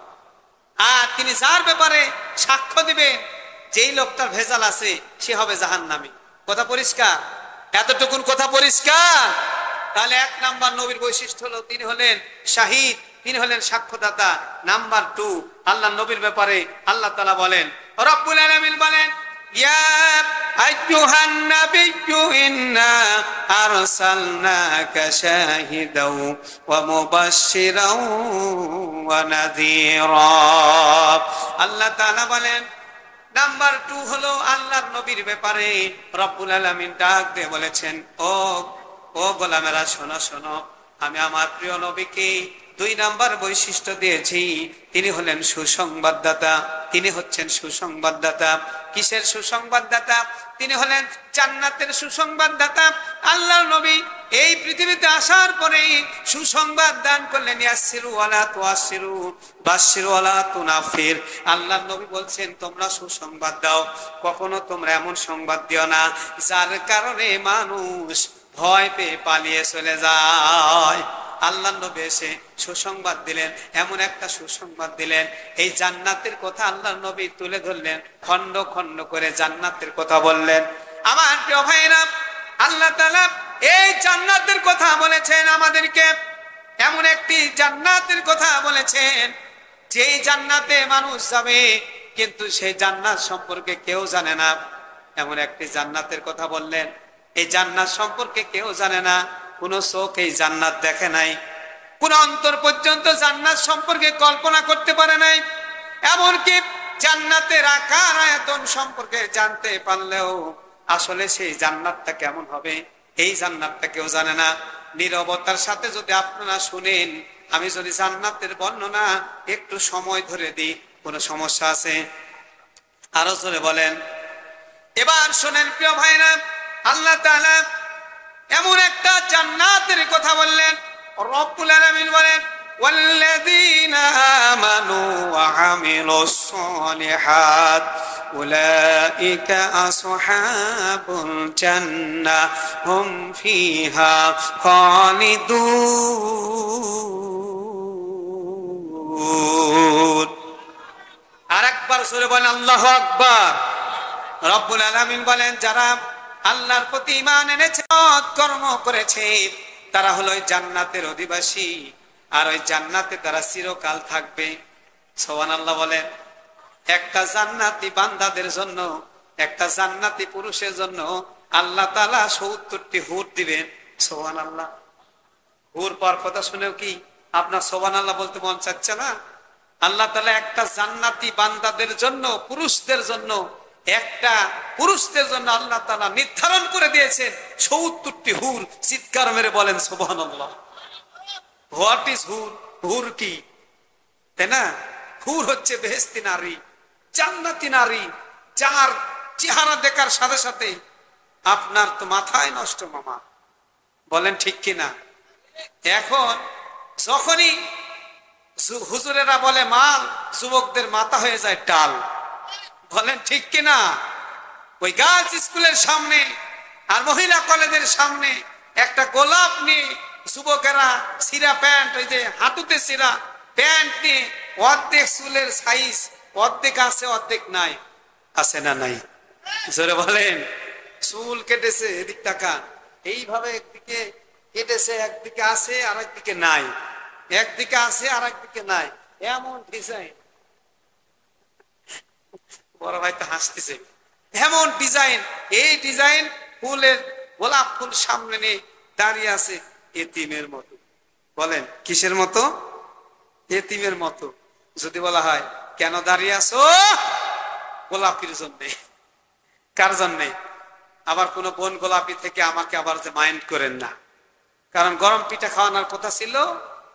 Speaker 1: আর তিনি যার ব্যাপারে সাক্ষ্য দিবেন যেই লোকটার ভেজাল আছে সে হবে জাহান্নামী। কথা পরিষ্কার? এতটুকুন কথা পরিষ্কার? তাহলে 1 নাম্বার নবীর বৈশিষ্ট্য হলো তিনি হলেন শাহিদ, তিনি হলেন সাক্ষ্যদাতা। নাম্বার 2, আল্লাহ নবীর ব্যাপারে আল্লাহ তাআলা বলেন, রব্বুল আলামিন বলেন, ইয়া আইয়ুহান নাবিয়্যু ইন্না আরসালনাকা শাহিদাও ওয়া মুবাশশিরাও ওয়া নাযীরা। আল্লাহ তাআলা বলেন, নাম্বার 2 হলো আল্লাহর নবীর ব্যাপারে রব্বুল আলামিন ডাক দিয়ে বলেছেন, ও গোলামেরা শোনো শোনো, আমি আমার প্রিয় নবীকে 2 নাম্বার বৈশিষ্ট্য দিয়েছি, তিনি হলেন সুসংবাদদাতা। তিনি হচ্ছেন সুসংবাদদাতা। কিসের সুসংবাদদাতা? তিনি হলেন জান্নাতের সুসংবাদদাতা। আল্লাহর নবী এই পৃথিবীতে আসার পরে সুসংবাদ দান করলেন, ইয়াসসিরু ওয়ালা তুআসসিরু বাশশিরু ওয়ালা তুনাফির। আল্লাহর নবী বলছেন তোমরা সুসংবাদ দাও, কখনো তোমরা এমন সংবাদ দিও না যার কারণে মানুষ ভয় পেয়ে পালিয়ে চলে যায়। আল্লাহর নবী এসে সুসংবাদ দিলেন, এমন একটা সুসংবাদ দিলেন, এই জান্নাতের কথা আল্লাহর নবী তুলে ধরলেন, খণ্ড খণ্ড করে জান্নাতের কথা বললেন। আমার প্রিয় ভাইরা, আল্লাহ তাআলা এই জান্নাতের কথা বলেছেন আমাদেরকে, এমন একটি জান্নাতের কথা বলেছেন যেই জান্নাতে মানুষ যাবে কিন্তু সেই জান্নাত সম্পর্কে কেউ জানে না। এমন একটি জান্নাতের কথা বললেন, এই জান্নাত সম্পর্কে কেউ জানে না, কোন চোখ এই জান্নাত দেখে নাই, কোন অন্তর পর্যন্ত জান্নাত সম্পর্কে কল্পনা করতে পারে নাই। এমনকি জান্নাতের আকার আয়তন সম্পর্কে জানতে পারলেও আসলে সেই জান্নাতটা কেমন হবে এই জান্নাতটা কেউ জানে না। নীরবতার সাথে যদি আপনারা শুনেন, আমি যদি জান্নাতের বর্ণনা একটু সময় ধরে দিই, কোনো সমস্যা আছে? আরো জোরে বলেন। এবার শুনেন প্রিয় ভাইরা, আল্লাহ তাআলা এমন একটা জান্নাতের কথা বললেন, রব্বুল আলামিন বলেন, ওয়াল্লাযীনা আমানু ওয়া আমিলুস সালিহাত উলাইকা আসহাবুল জান্নাহ হুম ফিহা খালিদুন। আরেকবার জোরে বলেন আল্লাহু আকবার। রব্বুল আলামিন বলেন, যারা আল্লাহর প্রতি ঈমান এনেছে, সৎ কর্ম করেছে, তারা হলো ওই জান্নাতের অধিবাসী, আর ওই জান্নাতে তারা চিরকাল থাকবে। সুবহানাল্লাহ বলেন। একটা জান্নাতি বান্দাদের জন্য, একটা জান্নাতি পুরুষের জন্য আল্লাহ তাআলা ৭০টি হুর দিবেন। সুবহানাল্লাহ। হুর পাওয়ার কথা শুনেও কি আপনার সুবহানাল্লাহ বলতে মন চাচ্ছে না? আল্লাহ তাআলা একটা জান্নাতি বান্দাদের জন্য, পুরুষদের জন্য, একটা পুরুষদের জন্য আল্লাহ তাআলা নির্ধারণ করে দিয়েছেন ৭০টি হুর। চিৎকার মেরে বলেন সুবহানাল্লাহ। হোয়াট ইজ হুর? হুর কি, তাই না? হুর হচ্ছে বেহেশতি নারী, জান্নাতি নারী, যার চেহারা দেখার সাথে সাথে আপনার তো মাথায় নষ্ট মামা। বলেন ঠিক কিনা? এখন যখনই হুজুরেরা বলে মাল, যুবকদের মাথা হয়ে যায় ডাল। বলেন ঠিক কিনা? ওই গার্লস স্কুলের সামনে আর মহিলা কলেজের সামনে একটা গোলাপ নিয়ে যুবকেরা সিরা প্যান্ট, ওই যে হাঁটুতে সিরা প্যান্ট নিয়ে, অর্ধেক চুলের সাইজ, অর্ধেক আছে অর্ধেক নাই। আছে না নাই? জোরে বলেন। চুল কেটেছে, এদিক টাকা এইভাবে, একদিকে কেটেছে, একদিকে আছে আর একদিকে নাই, একদিকে আছে আর একদিকে নাই, এমন ডিজাইন। বড় ভাই তো হাসতেছে। এমন ডিজাইন, এই ডিজাইন ফুলের, গোলাপ ফুল সামনে নিয়ে দাঁড়িয়ে আছে এতিমের মতো। বলেন কিসের মতো? এতিমের মতো। যদি বলা হয় কেন দাঁড়িয়ে আছো? গোলাপির জন্যে। কার জন্যে? আবার কোন বোন গোলাপি থেকে আমাকে আবার যে মাইন্ড করেন না, কারণ গরম পিঠা খাওয়ানোর কথা ছিল,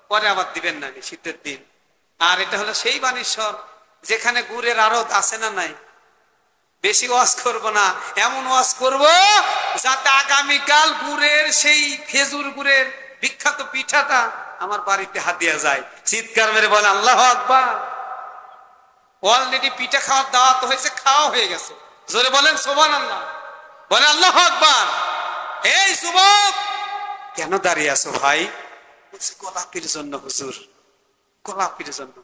Speaker 1: পরে আবার দিবেন না শীতের দিন। আর এটা হলো সেই বানেশ্বর যেখানে গুড়ের আড়ত আছে না নাই? বেশি ওয়াজ করব না, এমন ওয়াজ করব যাতে আগামীকাল গুড়ের, সেই খেজুর গুড়ের বিখ্যাত পিঠাটা আমার বাড়িতে হাদিয়া যায়। চিৎকার মেরে বলে আল্লাহু আকবার। অলরেডি পিঠা খাওয়ার দাওয়াত হয়েছে, খাওয়া হয়ে গেছে। জোরে বলেন সুবহানাল্লাহ, বলে আল্লাহু আকবার। এই যুবক কেন দাঁড়িয়ে আছো ভাই? বলছে গোলাপির জন্য হুজুর, গোলাপির জন্য।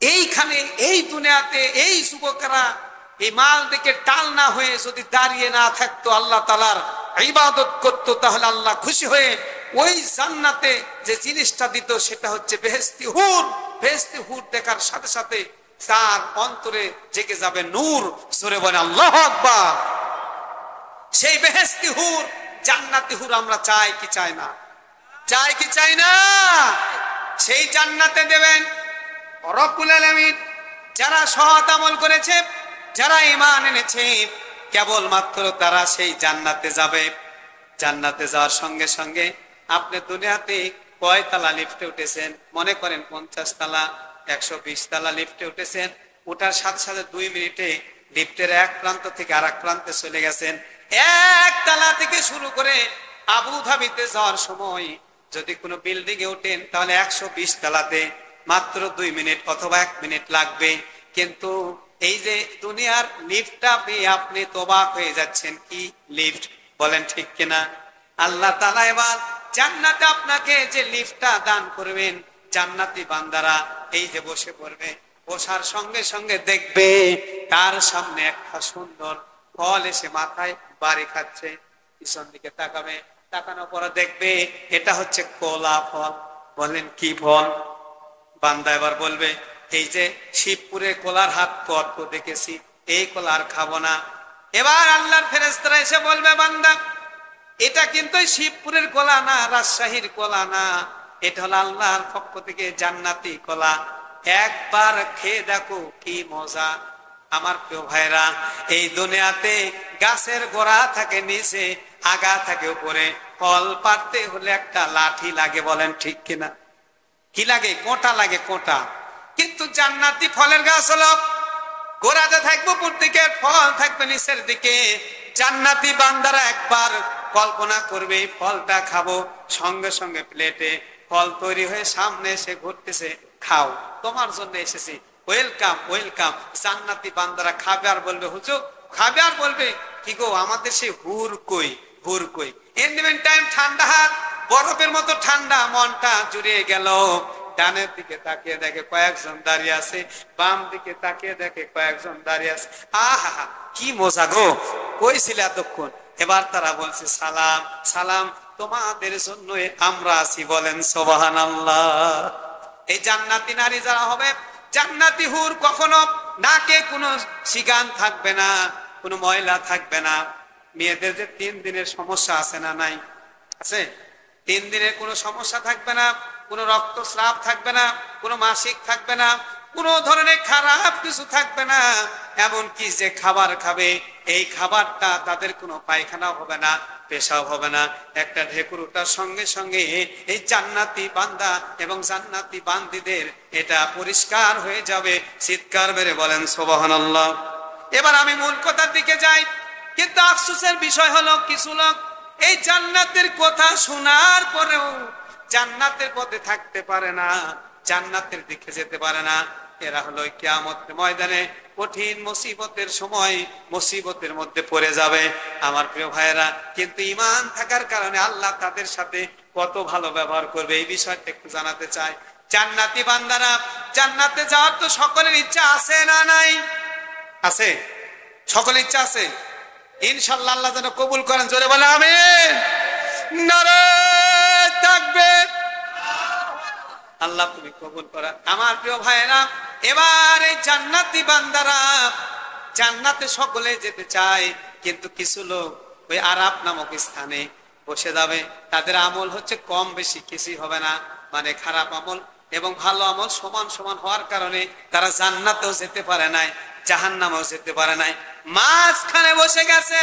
Speaker 1: এইখানে এই দুনিয়াতে এই যুবকরা এই মাল দেখে টাল না হয়ে যদি দাঁড়িয়ে না থাকতো, আল্লাহ তাআলার ইবাদত করতো, তাহলে আল্লাহ খুশি হয়ে ওই জান্নাতে যে জিনিসটা দিত সেটা হচ্ছে বেহেশতি হুর। বেহেশতি হুর দেখার সাথে সাথে তার অন্তরে জেগে যাবে নূর। জোরে বলে আল্লাহু আকবার। সেই বেহেশতি হুর, জান্নাতি হুর আমরা চাই কি চাই না? চাই কি চাই না? সেই জান্নাতে দেবেন রব্বুল আলামিন। যারা সৎ আমল করেছে, যারা ঈমান এনেছে, কেবলমাত্র তারা সেই জান্নাতে যাবে। জান্নাতে যাওয়ার সঙ্গে সঙ্গে আপনি দুনিয়াতে কয় তালা লিফটে উঠেছেন? মনে করেন 50 তালা, 120 তালা লিফটে উঠেছেন। ওঠার সাথে সাথে 2 মিনিটে লিফটের এক প্রান্ত থেকে আর এক প্রান্তে চলে গেছেন। এক তালা থেকে শুরু করে আবুধাবিতে যাওয়ার সময় যদি কোনো বিল্ডিং এ ওঠেন তাহলে 120 তালাতে মাত্র 2 মিনিট অথবা 1 মিনিট লাগবে। কিন্তু এই যে দুনিয়ার লিফটটা পেয়ে আপনি তো অবাক হয়ে যাচ্ছেন, কি লিফট বলেন ঠিক কিনা? আল্লাহ তাআলা এবার জান্নাতে আপনাকে যে লিফটটা দান করবেন, জান্নাতি বান্দারা এই যে বসে পড়বে, বসার সঙ্গে সঙ্গে দেখবে তার সামনে একটা সুন্দর ফল এসে মাথায় বাড়ি খাচ্ছে। পিছন দিকে তাকাবে, তাকানোর পরে দেখবে এটা হচ্ছে কলা ফল। বলেন কি ফল? বান্দা এবার বলবে এই যে শিবপুরে কলার হাত কত দেখেছি, এই কলা আর খাবো না। এবার আল্লাহর ফেরেশতারা এসে বলবে বান্দা এটা কিন্তু শিবপুরের কলা না, রাজশাহীর কলা না, এটা হলো আল্লাহর পক্ষ থেকে জান্নাতি কলা। একবার খেয়ে দেখো কি মজা। আমার প্রিয় ভাইরা, এই দুনিয়াতে গাছের গোড়া থাকে নিচে, আগা থাকে উপরে। ফল পাড়তে হলে একটা লাঠি লাগে, বলেন ঠিক কিনা? কি লাগে? কোঁটা লাগে, কোঁটা। কিন্তু জান্নাতি ফলের গাছ হলো গোড়াতে থাকবে উপর দিকে, ফল থাকবে নিচের দিকে। জান্নাতি বান্দারা একবার কল্পনা করবে ফলটা খাবো, সঙ্গে সঙ্গে প্লেটে ফল তৈরি হয়ে সামনে এসে ঘুরতেছে, খাও তোমার জন্য এসেছি, ওয়েলকাম ওয়েলকাম। জান্নাতি বান্দারা খাবে আর বলবে হুজুর, খাবে আর বলবে কি গো আমাদের সেই হুর কই, হুর কই। এন্ডিমেন্ট টাইম ঠান্ডা হাত, বরফের মতো ঠান্ডা, মনটা জুড়িয়ে গেল। ডানের দিকে তাকিয়ে দেখে কয়েকজন দাঁড়িয়ে আছে, বাম দিকে তাকিয়ে দেখে কয়েকজন দাঁড়িয়ে আছে। আহা কি মজা গো, কই ছিলে এতক্ষণ? এবার তারা বলছে সালাম সালাম, তোমাদের জন্য আমরা আছি, বলেন সুবহানাল্লাহ। এই জান্নাতি নারী যারা হবে, জান্নাতি হুর, কখনো নাকে কোনো সিগান থাকবে না, কোনো ময়লা থাকবে না। মেয়েদের যে 3 দিনের সমস্যা আছে না নাই? আছে। 3 দিনের কোনো সমস্যা থাকবে না, কোনো রক্তস্রাব থাকবে না, কোনো মাসিক থাকবে না, কোনো ধরনের খারাপ কিছু থাকবে না। এমনকি যে খাবার খাবে এই খাবারটা তাদের কোনো পায়খানা হবে না, পেশাব হবে না। একটা ঢেকুর ওঠার সঙ্গে সঙ্গে এই জান্নাতি বান্দা এবং জান্নাতি বান্দীদের এটা পরিষ্কার হয়ে যাবে। চিৎকার মেরে বলেন সুবহানাল্লাহ। এবার আমি মূল কথার দিকে যাই। কিন্তু আফসোসের বিষয় হলো কিছু লোক এই জান্নাতের কথা শোনার পরেও জান্নাতের পথে থাকতে পারে না, জান্নাতের দিকে যেতে পারে না। এরা হলো কিয়ামতের ময়দানে কঠিন মুসিবতের সময় মুসিবতের মধ্যে পড়ে যাবে আমার প্রিয় ভাইয়েরা। কিন্তু ঈমান থাকার কারণে আল্লাহ তাদের সাথে কত ভালো ব্যবহার করবে এই বিষয়টা একটু জানাতে চাই। জান্নাতি বান্দারা জান্নাতে যাওয়ার তো সকলের ইচ্ছা আছে না নাই? আছে, সকলের ইচ্ছা আছে। ইনশাআল্লাহ আল্লাহ যেন কবুল করেন, জোরে বলে আমিন। নারে তাকবীর। আল্লাহ তুমি কবুল করা। আমার প্রিয় ভাইয়েরা, এবার এই জান্নাতি বান্দারা জান্নাতে সকলে যেতে চায়, কিন্তু কিছু লোক ওই আরাফ নামক স্থানে বসে যাবে। তাদের আমল হচ্ছে কম বেশি কিছুই হবে না, মানে খারাপ আমল এবং ভালো আমল সমান সমান হওয়ার কারণে তারা জান্নাতেও যেতে পারে নাই, জাহান্নামেও যেতে পারে নাই। মাঝখানে বসে গেছে,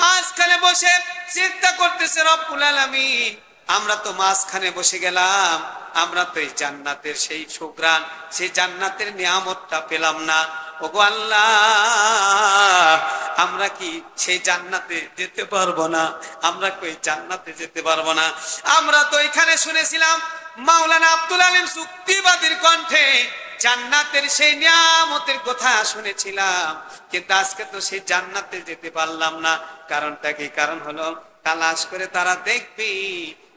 Speaker 1: মাঝখানে বসে চিন্তা করতেছে রব্বুল আলামিন, আমরা তো মাঝখানে বসে গেলাম, আমরা তো এই জান্নাতের সেই সুঘ্রাণ, সেই জান্নাতের নিয়ামতটা পেলাম না। ওগো আল্লাহ, আমরা কি সেই জান্নাতে যেতে পারবো না? আমরা কি জান্নাতে যেতে পারবো না? আমরা তো এখানে শুনেছিলাম মাওলানা আব্দুল আলিম চুক্তিবাদীর কণ্ঠে জান্নাতের সেই নিয়ামতের কথা শুনেছিলাম, কিন্তু আজকে তো সেই জান্নাতে যেতে পারলাম না। কারণটা কি? কারণ হলো তালাশ করে তারা দেখবি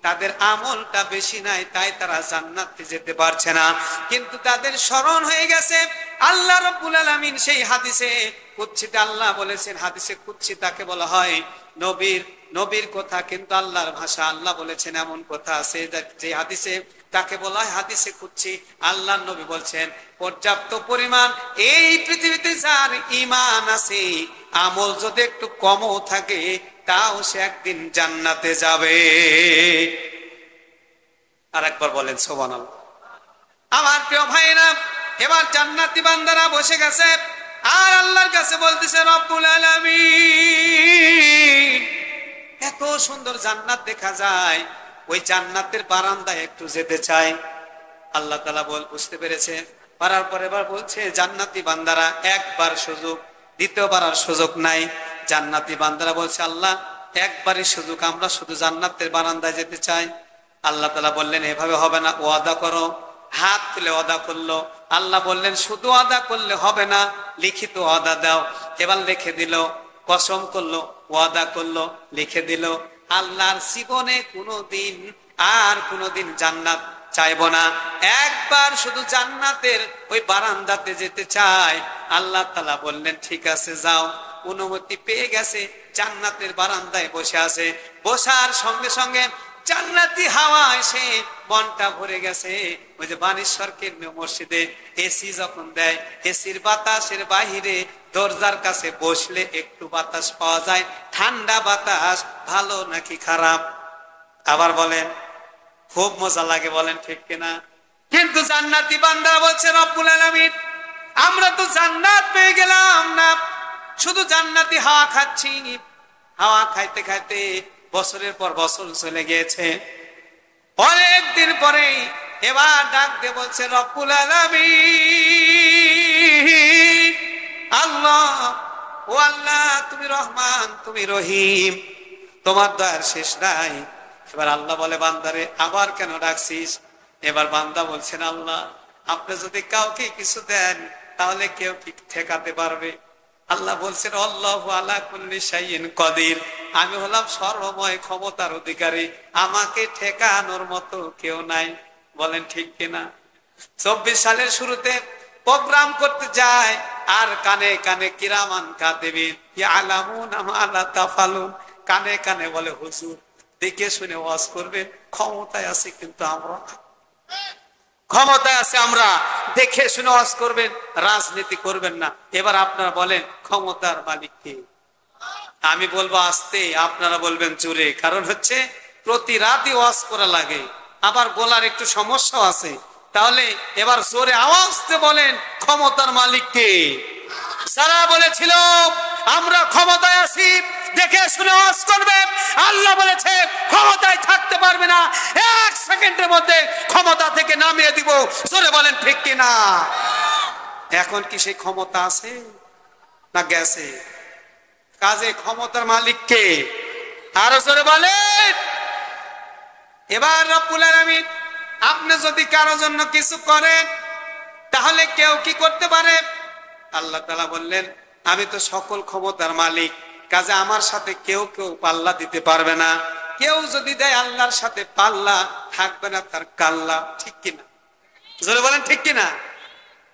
Speaker 1: তাদের আমলটা বেশি নাই, তাই তারা জান্নাতে যেতে পারছে না। কিন্তু তাদের স্মরণ হয়ে গেছে আল্লাহ রাব্বুল আলামিন সেই হাদিসে কুদসিতে আল্লাহ বলেছেন, হাদিসে কুদসি তাকে বলা হয় নবীর কথা, কিন্তু আল্লাহর ভাষা। আল্লাহ বলেছেন এমন কথা আছে যে হাদিসে তাকে বলা হয় হাদিসে কুদসি। আল্লাহর নবী বলছেন পর্যাপ্ত পরিমাণ এই পৃথিবীতে যার ঈমান আছে, আমল যদি একটু কমও থাকে তাও সে একদিন জান্নাতে যাবে। আর একবার বলেন সুবহানাল্লাহ। আমার প্রিয় ভাইরা, এবার জান্নাতি বান্দারা বসে গেছে আর আল্লাহর কাছে বলতেছে রব্বুল আলামিন, এত সুন্দর জান্নাত দেখা যায়, ওই জান্নাতের বারান্দায় একটু যেতে চাই। আল্লাহ তাআলা বুঝতে পেরেছে, পারার পর এবার বলছে জান্নাতি বান্দারা একবার সুযোগ, দ্বিতীয়বার আর সুযোগ নাই। জান্নাতি বান্দারা বলছে আল্লাহ একবারই সুযোগ, আমরা শুধু জান্নাতের বারান্দায় যেতে চাই। আল্লাহ তাআলা বললেন এভাবে হবে না, ওয়াদা করো। হাত তুলে ওয়াদা করলো। আল্লাহ বললেন শুধু ওয়াদা করলে হবে না, লিখিত ওয়াদা দাও। এবার লিখে দিল, কসম করলো, ওয়াদা করলো, লিখে দিল। আল্লাহর জীবনে কোনোদিন জান্নাত চাইবো না, একবার শুধু জান্নাতের ওই বারান্দাতে যেতে চাই। আল্লাহ তাআলা বললেন ঠিক আছে যাও। অনুমতি পেয়ে গেছে, জান্নাতের বারান্দায় বসে আছে। বসার সঙ্গে সঙ্গে জান্নাতি হাওয়া এসে মনটা ভরে গেছে। ওই যে বানেশ্বর কেন্দ্রীয় মসজিদে এসি যখন দেয়, এসির বাতাসের বাহিরে দরজার কাছে বসলে একটু বাতাস পাওয়া যায়। ঠান্ডা বাতাস ভালো নাকি খারাপ? আবার বলেন, খুব মজা লাগে, বলেন ঠিক কিনা? কিন্তু জান্নাতি বান্দা বলছে রব্বুল আলামিন, আমরা তো জান্নাত পেয়ে গেলাম না, শুধু জান্নাতি হাওয়া খাচ্ছি। হাওয়া খাইতে খাইতে বছরের পর বছর চলে গিয়েছে। অনেকদিন পরে এবার ডাক দিয়ে বলছে রব্বুল আলামিন, আল্লাহ, ও আল্লাহ, তুমি রহমান, তুমি রহিম, তোমার দয়ার শেষ নাই। এবার আল্লাহ বলে বান্দারে আবার কেন ডাকছিস? এবার বান্দা বলছেন আল্লাহ আপনি যদি কাউকে কিছু দেন তাহলে কেউ কি ঠেকাতে পারবে? আল্লাহ বলছেন আল্লাহু আলা কুল্লি শাইইন কাদির, আমি হলাম সর্বময় ক্ষমতার অধিকারী, আমাকে ঠেকানোর মতো কেউ নাই। বলেন ঠিক কিনা? 24 সালের শুরুতে প্রোগ্রাম করতে যায় আর কানে কানে কিরামান কাতিবিন ইয়ালামুনা মা লা তাফালুন, কানে কানে বলে হুজুর দেখে শুনে ওয়াজ করবেন, ক্ষমতায় আছে কিন্তু আমরা, ক্ষমতায় আছে আমরা, দেখে শুনে ওয়াজ করবেন, রাজনীতি করবেন না। এবার আপনারা বলেন ক্ষমতার মালিক কে? আমি বলবো আস্তে, আপনারা বলবেন জোরে। কারণ হচ্ছে প্রতি রাতই ওয়াজ করা লাগে, আবার গলার একটু সমস্যা আছে। তাহলে এবার জোরে আওয়াজ দিয়ে বলেন ক্ষমতার মালিক কে? যারা বলেছিল আমরা ক্ষমতায় আছি দেখে শুনে ওয়াজ করবে, আল্লাহ বলেছে ক্ষমতায় থাকতে পারবে না, 1 সেকেন্ডের মধ্যে ক্ষমতা থেকে নামিয়ে দিব। জোরে বলেন ঠিক কিনা? এখন কি সেই ক্ষমতা আছে না গেছে? কাজে ক্ষমতার মালিক কে? আরো জোরে বলেন। এবার রব্বুল আলামিন আপনি যদি কারো জন্য কিছু করেন তাহলে কেউ কি করতে পারে? আল্লাহ তাআলা বললেন আমি তো সকল ক্ষমতার মালিক, কাজে আমার সাথে কেউ পাল্লা দিতে পারবে না। কেউ যদি দেয় আল্লাহর সাথে পাল্লা, থাকবে না তার কাল্লা। ঠিক কিনা? জোরে বলেন ঠিক কিনা?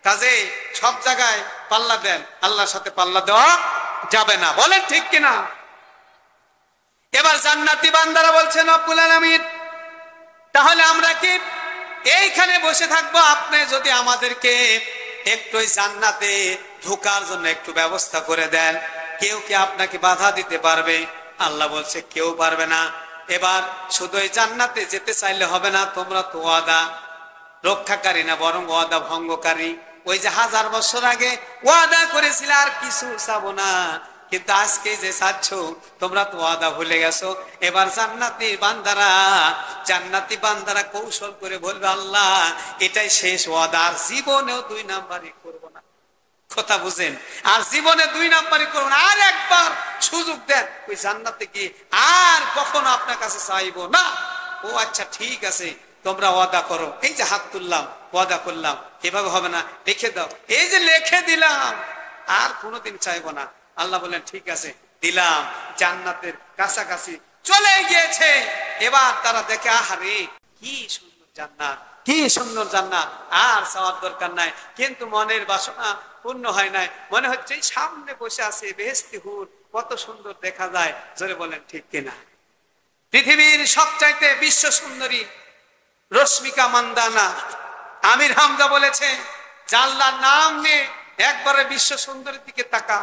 Speaker 1: কাজে সব জায়গায় পাল্লা দেন, আল্লাহর সাথে পাল্লা দেওয়া যাবে না। বলেন ঠিক কিনা? এবার জান্নাতি বান্দারা বলছেন রব্বুল আলামিন তাহলে আমরা কি এইখানে বসে থাকবো? আপনি যদি আমাদেরকে একটু জান্নাতে ঢোকার জন্য একটু ব্যবস্থা করে দেন, কেউ কি আপনাকে বাধা দিতে পারবে? আল্লাহ বলছে কেউ পারবে না। এবার শুধু এই জান্নাতে যেতে চাইলে হবে না, তোমরা তো ওয়াদা রক্ষাকারী না, বরং ওয়াদা ভঙ্গকারী। ওই যে 1000 বছর আগে ওয়াদা করেছিলে আর কিছু চাবো না, কিন্তু আজকে যে চাচ্ছ তোমরা তো ওয়াদা ভুলে গেছো। এবার জান্নাতি বান্দারা কৌশল করে বলবে আল্লাহ এটাই শেষ ওয়াদা, আর জীবনেও 2 নাম্বারই করবো না। কথা বুঝেন? আর জীবনে 2 নাম্বারই করবো না, আর একবার সুযোগ দেন ওই জান্নাতে গিয়ে আর কখনো আপনার কাছে চাইবো না। ও আচ্ছা ঠিক আছে, তোমরা ওয়াদা করো, এই যে হাত তুললাম ওয়াদা করলাম, এভাবে হবে না, লিখে দাও। এই যে লিখে দিলাম, আর কোনোদিন চাইবো না। আল্লাহ বললেন ঠিক আছে, দিলাম। জান্নাতের কাছাকাছি চলে গিয়েছে। এবার তারা দেখে, আহারে কি সুন্দর জান্নাত, কি সুন্দর জান্নাত, আর চাওয়ার দরকার নাই। কিন্তু মনের বাসনা পূর্ণ হয় নাই। মনে হচ্ছে সামনে বসে আছে বেহেশতি হুর, কত সুন্দর দেখা যায়। জোরে বলেন ঠিক কিনা? পৃথিবীর সবচাইতে বিশ্ব সুন্দরী রশ্মিকা মান্দানা আমির হামজা বলেছে, জানলার নাম নিয়ে একবারে বিশ্ব সুন্দরীর দিকে তাকা।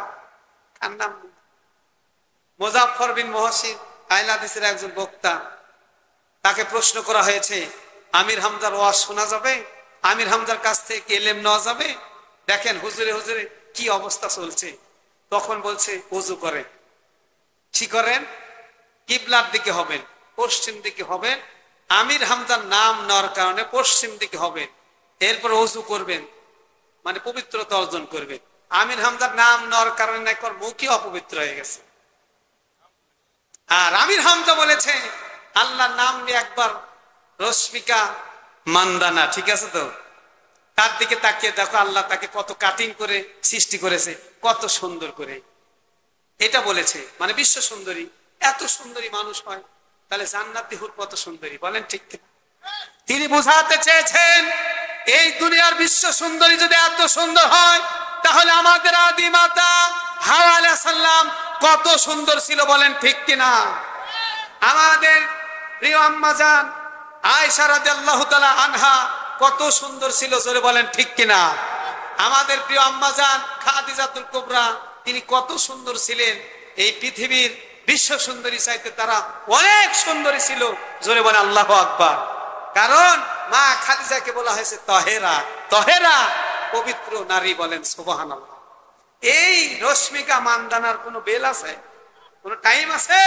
Speaker 1: তার নাম মোজাফফর বিন মহসিন, আহলে হাদিসের একজন বক্তা। তাকে প্রশ্ন করা হয়েছে, আমির হামজার ওয়াজ শোনা যাবে? আমির হামজার কাছ থেকে এলেম নেওয়া যাবে? দেখেন হুজুরে হুজুরে কি অবস্থা চলছে। তখন বলছে, ওযু করেন। কি করেন? কিবলার দিকে হবেন, পশ্চিম দিকে হবেন। আমির হামজার নাম নেওয়ার কারণে পশ্চিম দিকে হবেন। এরপর ওযু করবেন, মানে পবিত্রতা অর্জন করবেন। আমির হামজার নাম নেওয়ার কারণে একবার মুখই অপবিত্র হয়ে গেছে। আর আমির হামজা বলেছে, আল্লাহর নাম নিয়ে একবার রশ্মিকা মান্দানা, ঠিক আছে তো, তার দিকে তাকিয়ে দেখো আল্লাহ তাকে কত কাটিং করে সৃষ্টি করেছে, কত সুন্দর করে। এটা বলেছে, মানে বিশ্ব সুন্দরী। এত সুন্দরী মানুষ হয়, তাহলে জান্নাতি হুর কত সুন্দরী, বলেন ঠিক কিনা? তিনি বোঝাতে চেয়েছেন, এই দুনিয়ার বিশ্ব সুন্দরী যদি এত সুন্দর হয়, তাহলে আমাদের আদি মাতা হাওয়া আলাইহিস সালাম কত সুন্দর ছিল, বলেন ঠিক কিনা? আমাদের প্রিয় আম্মা জান আয়েশা রাদিয়াল্লাহু তাআলা আনহা কত সুন্দর ছিল, জোরে বলেন ঠিক কিনা? আমাদের প্রিয় আম্মা জান খাদিজাতুল কুবরা, তিনি কত সুন্দর ছিলেন। এই পৃথিবীর বিশ্ব সুন্দরী চাইতে তারা অনেক সুন্দরী ছিল, জোরে বলেন আল্লাহু আকবার। কারণ মা খাদিজাকে বলা হয়েছে তহেরা, তহেরা, পবিত্র নারী, বলেন সুবহানাল্লাহ। এই রশ্মিকা মান্দানার কোনো বেল আছে, কোনো টাইম আছে?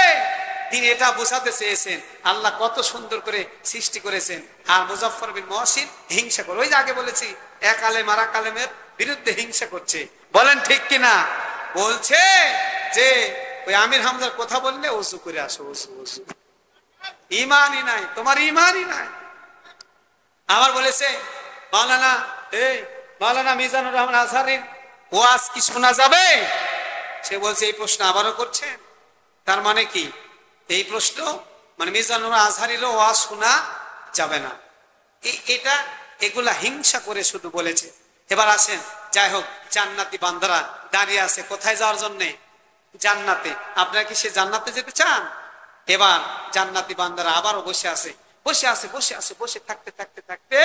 Speaker 1: তিনি এটা বোঝাতে চেয়েছেন আল্লাহ কত সুন্দর করে সৃষ্টি করেছেন। আর মুজাফফর বিন মহসিন হিংসা করে, ওই যে আগে বলেছি, এক আলেম আর এক আলেমের বিরুদ্ধে হিংসা করছে, বলেন ঠিক কিনা? বলছে যে ওই আমির হামজার কথা বললে ওযু করে আসো, ওযু ওযু। ইমানই নাই, তোমার ইমানই নাই। আবার বলেছে মাওলানা, এই মাওলানা মিজানুর রহমান আজহারীর ওয়াজ কি শোনা যাবে? সে বলছে এই প্রশ্ন আবারও করছেন, তার মানে কি? এই প্রশ্ন মানে মিজানুর আজহারীরও ওয়াজ শোনা যাবে না। এটা এগুলা হিংসা করে শুধু বলেছে। এবার আসেন, যাই হোক, জান্নাতি বান্দারা দাঁড়িয়ে আছে কোথায় যাওয়ার জন্য? জান্নাতে। আপনারা কি সে জান্নাতে যেতে চান? এবার জান্নাতি বান্দারা আবারও বসে আছে, বসে আছে, বসে আছে, বসে থাকতে থাকতে থাকতে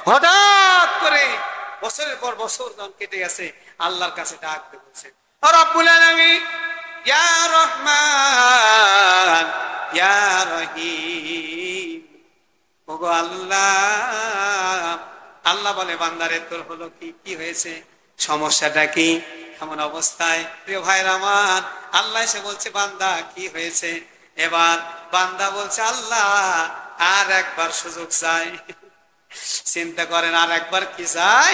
Speaker 1: হঠাৎ করে বছরের পর বছর যখন কেটে গেছে, আল্লাহর কাছে ডাক দিয়ে বলছে, রব্বুল আলামিন, ইয়া রহমান, ইয়া রহিম, ওগো আল্লাহ। আল্লাহ বলে, বান্দারে তোর হলো কি, কি হয়েছে, সমস্যাটা কি? এমন অবস্থায় প্রিয় ভাইরা আমার, আল্লাহ এসে বলছে, বান্দা কি হয়েছে? এবার বান্দা বলছে, আল্লাহ আর একবার সুযোগ চাই। চিন্তা করেন, আর একবার কি চাই?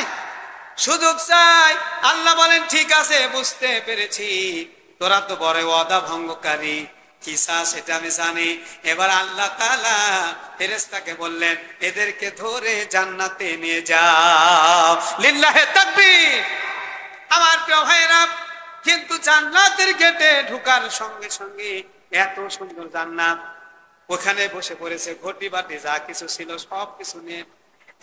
Speaker 1: সুযোগ চাই। আল্লাহ বলেন, ঠিক আছে, বুঝতে পেরেছি, তোরা তো বড় ওয়াদা ভঙ্গকারী, কি চাস সেটা আমি জানি। এবার আল্লাহ তাআলা ফেরেশতাকে বললেন, এদেরকে ধরে জান্নাতে নিয়ে যাও। লিল্লাহে তাকবীর। আমার প্রিয় ভাইরা, কিন্তু জান্নাতের গেটে ঢোকার সঙ্গে সঙ্গে এত সুন্দর জান্নাত, ওখানে বসে পড়েছে, ঘটি বাটি যা কিছু ছিল সব কিছু নিয়ে।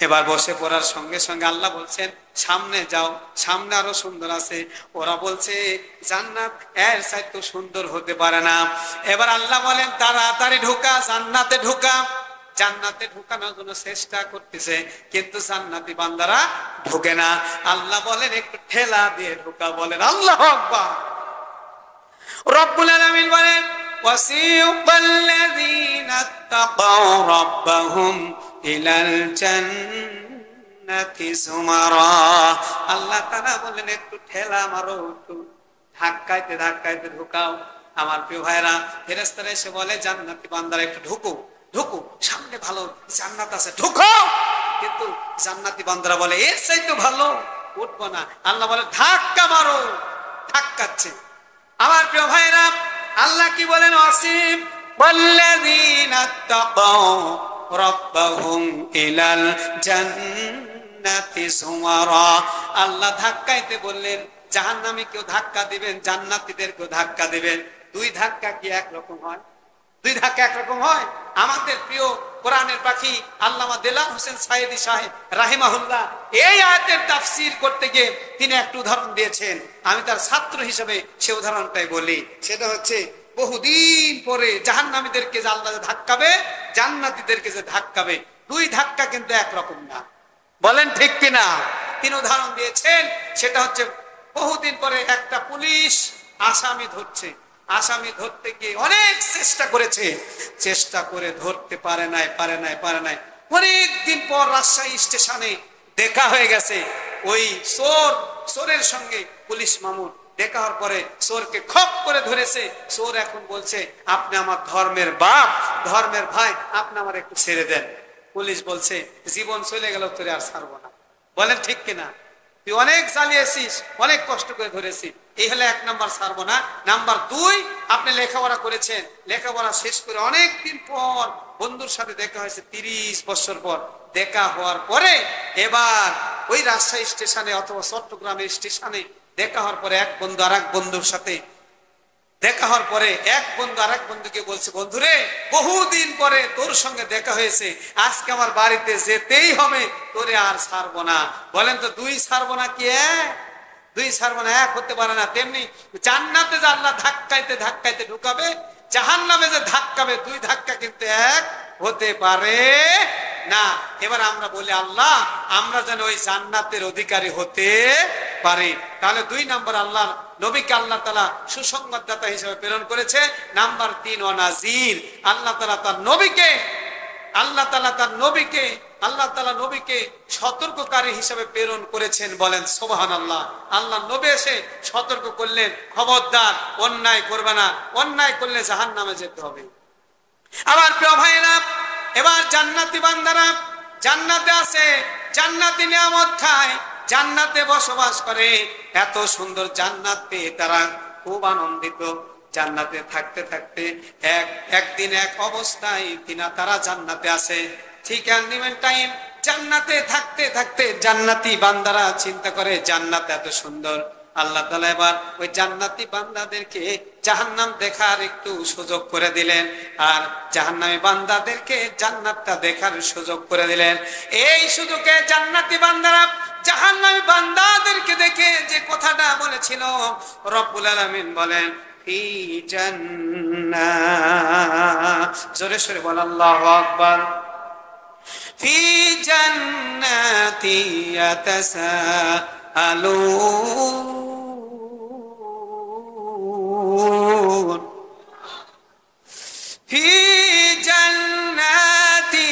Speaker 1: এবার বসে পড়ার সঙ্গে সঙ্গে আল্লাহ বলছেন, সামনে যাও, সামনে আরো সুন্দর আছে। ওরা বলছে, জান্নাত এর চাইতে সুন্দর হতে পারে না। এবার আল্লাহ বলেন, তাড়াতাড়ি ঢোকা, জান্নাতে ঢোকা। জান্নাতে ঢোকানোর জন্য চেষ্টা করতেছে, কিন্তু জান্নাতি বান্দারা ঢোকে না। আল্লাহ বলেন, একটু ঠেলা দিয়ে ঢোকা, বলেন আল্লাহু আকবার। রব্বুল আলামিন বলেন, ওয়াসিকাল্লাযীনা তাকাউ রাব্বাহুম ইলাল জান্নাতি যুমারা। আল্লাহ তাআলা বলেন, একটু ঠেলা মারো, একটু ধাক্কাইতে ধাক্কাইতে ঢোকাও। আমার প্রিয় ভাইরা, ফেরেশতারা এসে বলে, জান্নাতি বান্দারা একটু ঢুকো, ঢুকো, সামনে ভালো জান্নাত আছে, ঢুকো। কিন্তু জান্নাতি বান্দারা বলে, এর চাইতে ভালো উঠবো না। আল্লাহ বলে, ধাক্কা মারো, ধাক্কাচ্ছে। আমার প্রিয় ভাইরা, আল্লাহ কি বলেন, ওয়াসিব ওয়াল্লাযীনা তাকাউ রাব্বাহুম ইলাল জান্নাতি সুমারা। আল্লাহ ধাক্কাইতে বললেন জাহান্নামীকেও ধাক্কা দিবেন, জান্নাতীদেরকেও ধাক্কা দিবেন। দুই ধাক্কা কি একরকম হয়? দুই ধাক্কা একরকম হয়? আমাদের প্রিয় কোরআনের পাখি আল্লামা দেলার হোসেন সাইদি সাহেব রাহিমাহুল্লাহ এই আয়াতের তাফসীর করতে গিয়ে তিনি একটা উদাহরণ দিয়েছেন। আমি তার ছাত্র হিসেবে সে উদাহরণটাই বলি। সেটা হচ্ছে বহুদিন পরে জাহান্নামীদেরকে যে আল্লাহ ধাক্কাবে, জান্নাতীদেরকে যে ধাক্কাবে, দুই ধাক্কা কিন্তু একরকম না। বলেন ঠিক কিনা? তিনি উদাহরণ দিয়েছেন, সেটা হচ্ছে বহুদিন পরে একটা পুলিশ আসামি ধরছে। আসামি ধরতে গিয়ে অনেক চেষ্টা করেছে, চেষ্টা করে ধরতে পারে নাই। অনেক দিন পর রাজশাহী স্টেশনে দেখা হয়ে গেছে। ওই চোরের সঙ্গে পুলিশ মামুর দেখা হওয়ার পরে চোরকে খপ করে ধরেছে। চোর এখন বলছে আপনি আমার ধর্মের বাপ, ধর্মের ভাই, আপনি আমার একটু ছেড়ে দেন। পুলিশ বলছে জীবন চলে গেল, তোরে আর ছাড়বো না। বলেন ঠিক কিনা? তুই অনেক জ্বালিয়েছিস, অনেক কষ্ট করে ধরেছি, এই হলে এক নাম্বার ছাড়বো না। নাম্বার দুই, আপনি লেখাপড়া করেছেন, লেখাপড়া শেষ করে অনেক দিন পর বন্ধুর সাথে দেখা হয়েছে, 30 বছর পর দেখা হওয়ার পরে এবার ওই রাজশাহী স্টেশনে অথবা চট্টগ্রামের স্টেশনে দেখা হওয়ার পরে এক বন্ধু আর এক বন্ধুর সাথে দেখা হওয়ার পরে এক বন্ধু আর এক বন্ধুকে বলছে, বন্ধুরে বহুদিন পরে তোর সঙ্গে দেখা হয়েছে, আজকে আমার বাড়িতে যেতেই হবে, তোরে আর ছাড়বো না। বলেন তো দুই ছাড়বো না কি এক? দুই ছাড়বো না এক হতে পারে না। তেমনি জান্নাতে যে আল্লাহ ধাক্কাইতে ঢুকাবে, জাহান্নামে যে ধাক্কাবে, দুই ধাক্কা কিন্তু এক হতে পারে না। এবার আমরা বলি আল্লাহ আমরা যেন ওই জান্নাতের অধিকারী হতে পারি। তাহলে দুই নম্বর আল্লাহর নবীকে আল্লাহ তাআলা সুসংবাদদাতা হিসেবে প্রেরণ করেছে। নাম্বার 3 ওয়ানাজির, আল্লাহ তাআলা তার নবীকে সতর্ককারী হিসেবে প্রেরণ করেছেন। বলেন সুবহানাল্লাহ। আল্লাহ নবী এসে সতর্ক করলেন, খবরদার অন্যায় করবে না, অন্যায় করলে জাহান্নামে যেতে হবে। আমার প্রিয় ভাইরা, এবার জান্নাতি বান্দারা জান্নাতে আছে, জান্নাতি নিয়ামত খায়, জান্নাতে বসবাস করে। এত সুন্দর জান্নাত পেয়ে তারা খুব আনন্দিত। জান্নাতে থাকতে থাকতে একদিন এক অবস্থায় তারা জান্নাতে আছে। ঠিক এনিমেন্ট টাইম জান্নাতে থাকতে থাকতে জান্নাতি বান্দারা চিন্তা করে জান্নাত এত সুন্দর, আল্লাহ তাআলা এবার ওই জান্নাতি বান্দাদেরকে জাহান্নাম দেখার একটু সুযোগ করে দিলেন, আর জাহান্নামী বান্দাদেরকে জান্নাতটা দেখার সুযোগ করে দিলেন। এই সুযোগে জান্নাতি বান্দারা জাহান্নামী বান্দাদেরকে দেখে যে কথাটা বলেছিল, রব্বুল আলামিন বলেন ফি জান্নাত, জোরে সোরে বল আল্লাহু আকবার, ফি জান্নাতি ইয়াতাসাআলুন, ফি জান্নাতি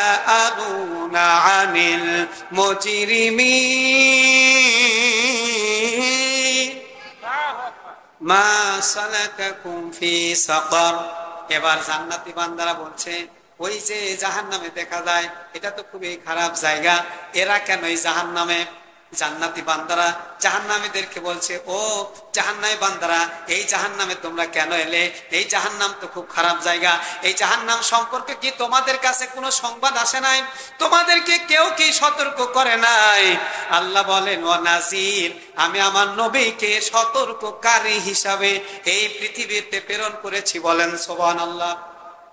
Speaker 1: ইয়াতাসাআলুনা আনিল মুজরিমিন মা সালাকাকুম ফি সাকার। এবার জান্নাতি বান্দারা বলছে ওই যে জাহান্নামে দেখা যায় এটা তো খুবই খারাপ জায়গা, এরা কেন এই জাহান্নামে? জান্নাতি বান্দারা জাহান্নামীদেরকে বলছে, ও জাহান্নামী বান্দারা এই জাহান্নামে তোমরা কেন এলে? এই জাহান্নাম তো খুব খারাপ জায়গা, এই জাহান্নাম সম্পর্কে কি তোমাদের কাছে কোনো সংবাদ আসে নাই? তোমাদেরকে কেউ কি সতর্ক করে নাই? আল্লাহ বলেন ও নাজির, আমি আমার নবীকে সতর্ককারী হিসাবে এই পৃথিবীতে প্রেরণ করেছি। বলেন সুবহানাল্লাহ।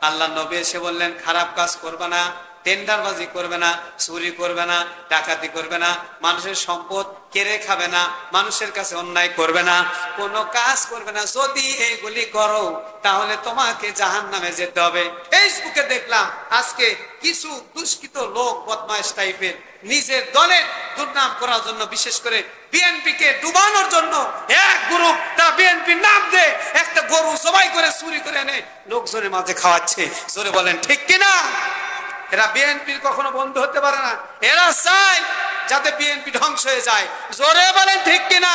Speaker 1: আল্লাহ নবী এসে বললেন খারাপ কাজ করবে না, টেন্ডারবাজি করবে না, চুরি করবে না, ডাকাতি করবে না, মানুষের সম্পদ কেড়ে খাবে না, মানুষের কাছে অন্যায় করবে না, কোনো কাজ করবে না। যদি এইগুলি করো তাহলে তোমাকে জাহান্নামে যেতে হবে। ফেসবুকে দেখলাম আজকে কিছু দুষ্কৃত লোক, বদমাইশ টাইপের, নিজের দলের দুর্নাম করার জন্য, বিশেষ করে বিএনপিকে ডুবানোর জন্য এক গ্রুপ তা বিএনপির নাম দিয়ে একটা গরু জবাই করে চুরি করে এনে লোকজনের মাঝে খাওয়াচ্ছে। জোরে বলেন ঠিক কিনা? এরা বিএনপির কখনো বন্ধু হতে পারে না, এরা চায় যাতে বিএনপি ধ্বংস হয়ে যায়। জোরে বলেন ঠিক কিনা?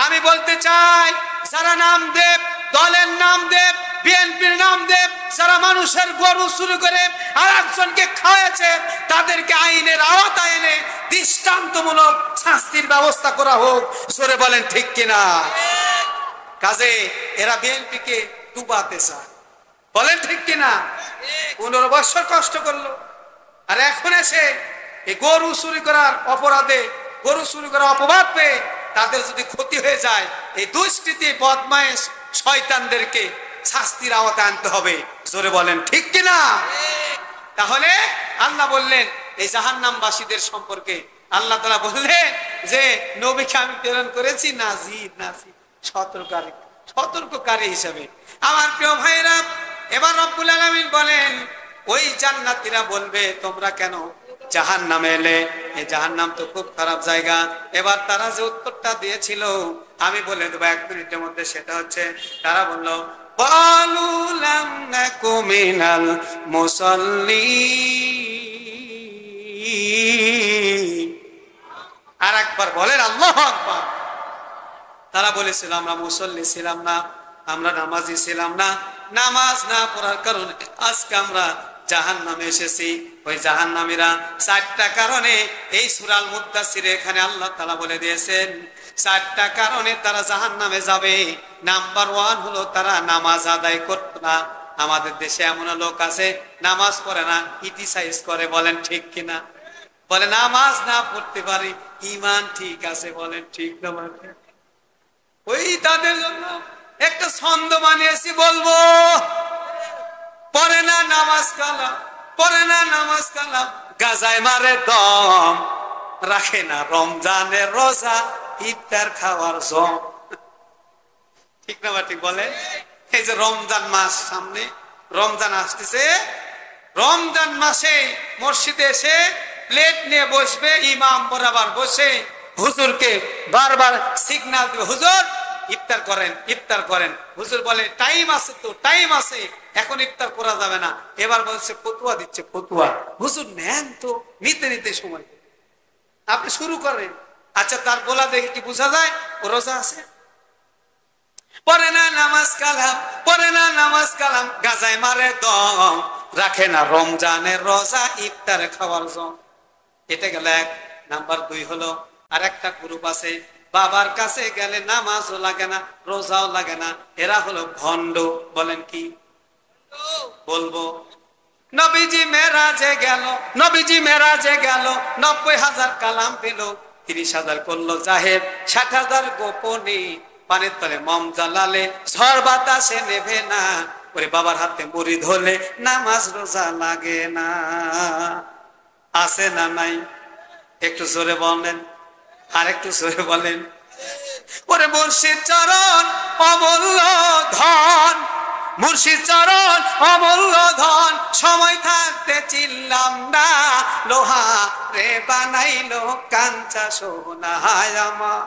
Speaker 1: আমি বলতে চাই যারা নাম দেব, দলের নাম দেব, বিএনপির নাম দেব, যারা মানুষের গরু চুরি করে আর একজনকে খাওয়াচ্ছে, তাদেরকে আইনের আওতায় এনে দৃষ্টান্তমূলক শাস্তির ব্যবস্থা করা হোক। জোরে বলেন ঠিক কিনা? কাজে এরা বিএনপিকে ডুবাতে চায়। বলেন ঠিক কিনা? 15 বছর কষ্ট করলো, আর এখন এসে এই গরু চুরি করার অপরাধে, গরু চুরি করার অপবাদ পেয়ে তাদের যদি ক্ষতি হয়ে যায়, এই দুষ্কৃতী বদমাইশ শয়তানদেরকে শাস্তির আওতায় আনতে হবে। জোরে বলেন ঠিক কিনা? তাহলে আল্লাহ বললেন এই জাহান্নামবাসীদের সম্পর্কে, আল্লাহ তাআলা বললেন যে নবীকে আমি প্রেরণ করেছি নাজির, সতর্ককারী হিসেবে। আমার প্রিয় ভাইরা, এবার রব্বুল আলামিন বলেন ওই জান্নাতীরা বলবে তোমরা কেন জাহান্নামে এলে? এই জাহান্নাম তো খুব খারাপ জায়গা। এবার তারা যে উত্তরটা দিয়েছিল আমি বলে দেবো 1 মিনিটের মধ্যে, সেটা হচ্ছে তারা বললো ক্বালু লাম নাকু মিনাল মুসাল্লিন। আর একবার বলেন আল্লাহু আকবার। তারা বলেছিল আমরা মুসল্লি ছিলাম না, আমরা নামাজি ছিলাম না, নামাজ না পড়ার কারণে আজকে আমরা জাহান্নামে এসেছি। ওই জাহান্নামীরা 4টা কারণে এই সূরাল মুদ্দাসিরে এখানে আল্লাহ তাআলা বলে দিয়েছেন 4টা কারণে তারা জাহান্নামে যাবে। নাম্বার 1 হলো তারা নামাজ আদায় করত না। আমাদের দেশে এমন লোক আছে নামাজ পড়ে না, ক্রিটিসাইজ করে, বলেন ঠিক কিনা? বলে নামাজ না পড়তে পারি, ঈমান ঠিক আছে, বলেন ঠিক না? ওই তাদের জন্য একটা ছন্দ বানিয়েছি, বলবো পড়ে না নামাজ কালাম, পড়ে না নামাজ কালাম, গাজায় মারে দম, রাখে না রমজানের রোজা, ইফতার খাওয়ার জম। ঠিক না বা ঠিক বলে? এই যে রমজান মাস সামনে, রমজান আসতেছে, রমজান মাসে মসজিদে এসে প্লেট নিয়ে বসবে, ইমাম বরাবর বসে হুজুরকে বারবার সিগন্যাল দিবে, হুজুর ইফতার করেন, ইফতার করেন। হুজুর বলে টাইম আছে তো, টাইম আছে, এখন ইফতার করা যাবে না। এবার বলছে ফতুয়া দিচ্ছে, ফতুয়া। হুজুর নেন তো, নিতে নিতে সময় আপনি শুরু করেন। আচ্ছা তার বলা দেখে কি বোঝা যায় ও রোজা আছে? পড়ে না নামাজ কালাম, পড়ে না নামাজ কালাম, গাজায় মারে দম, রাখে না রমজানের রোজা, ইফতার খাওয়ার জম। এটা গেল 1। নাম্বার 2 হলো আর একটা গ্রুপ আছে, বাবার কাছে গেলে নামাজও লাগে না, রোজাও লাগে না, এরা হলো ভণ্ড। বলেন কি বলবো? নবীজি মেরাজে গেল, নবীজি মেরাজে গেল, 90,000 কালাম পেল, 30,000 করলো জাহের, 60,000 গোপনে, পানের তলে মম জ্বালালে ঝড় বাতাসে নেভে না, ওরে বাবার হাতে মুড়ি ধরলে নামাজ রোজা লাগে না। আছে না নাই? একটু জোরে বলেন, আর একটু জোরে বলেন। ওরে মুর্শিদ চরণ অমূল্য ধন, মুর্শিদ চরণ অমূল্য ধন, সময় থাকতে চিনলাম না, লোহা রে বানাইলো কাঞ্চা সোনায় আমার।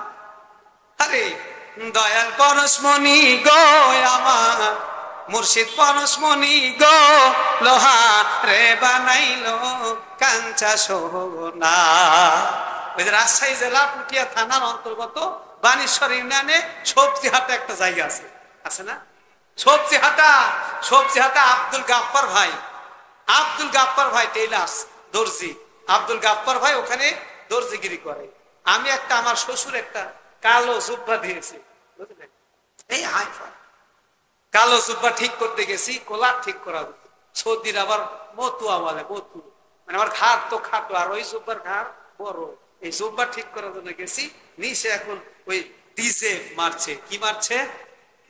Speaker 1: আরে দয়াল পরশমণি গো আমার, মুর্শিদ পরশমণি গো, লোহা রে বানাইলো কাঞ্চা সোনা। ওই যে রাজশাহী জেলা পুঠিয়া থানার অন্তর্গত বানেশ্বর ইউনিয়নে সবজিহাটা একটা জায়গা আছে, আছে না? সবজিহাটা, সবজিহাটা আব্দুল গাফফার ভাই, আব্দুল গাফফার ভাই টেইলার্স, দর্জি আব্দুল গাফফার ভাই ওখানে দর্জিগিরি করে। আমি একটা, আমার শ্বশুর একটা কালো জুব্বা দিয়েছি, বুঝলেন? এই হাইফা কালো জুব্বা ঠিক করতে গেছি, কোলার ঠিক করা, সর্দির আবার মতুয়া বলে, মতু মানে আমার ঘাড় তো খাটো, আর ওই জুব্বার ঘাড় বড়। এই জুব্বা ঠিক করার জন্য গেছি, নিচে এখন ওই ডিজে মারছে। কি মারছে?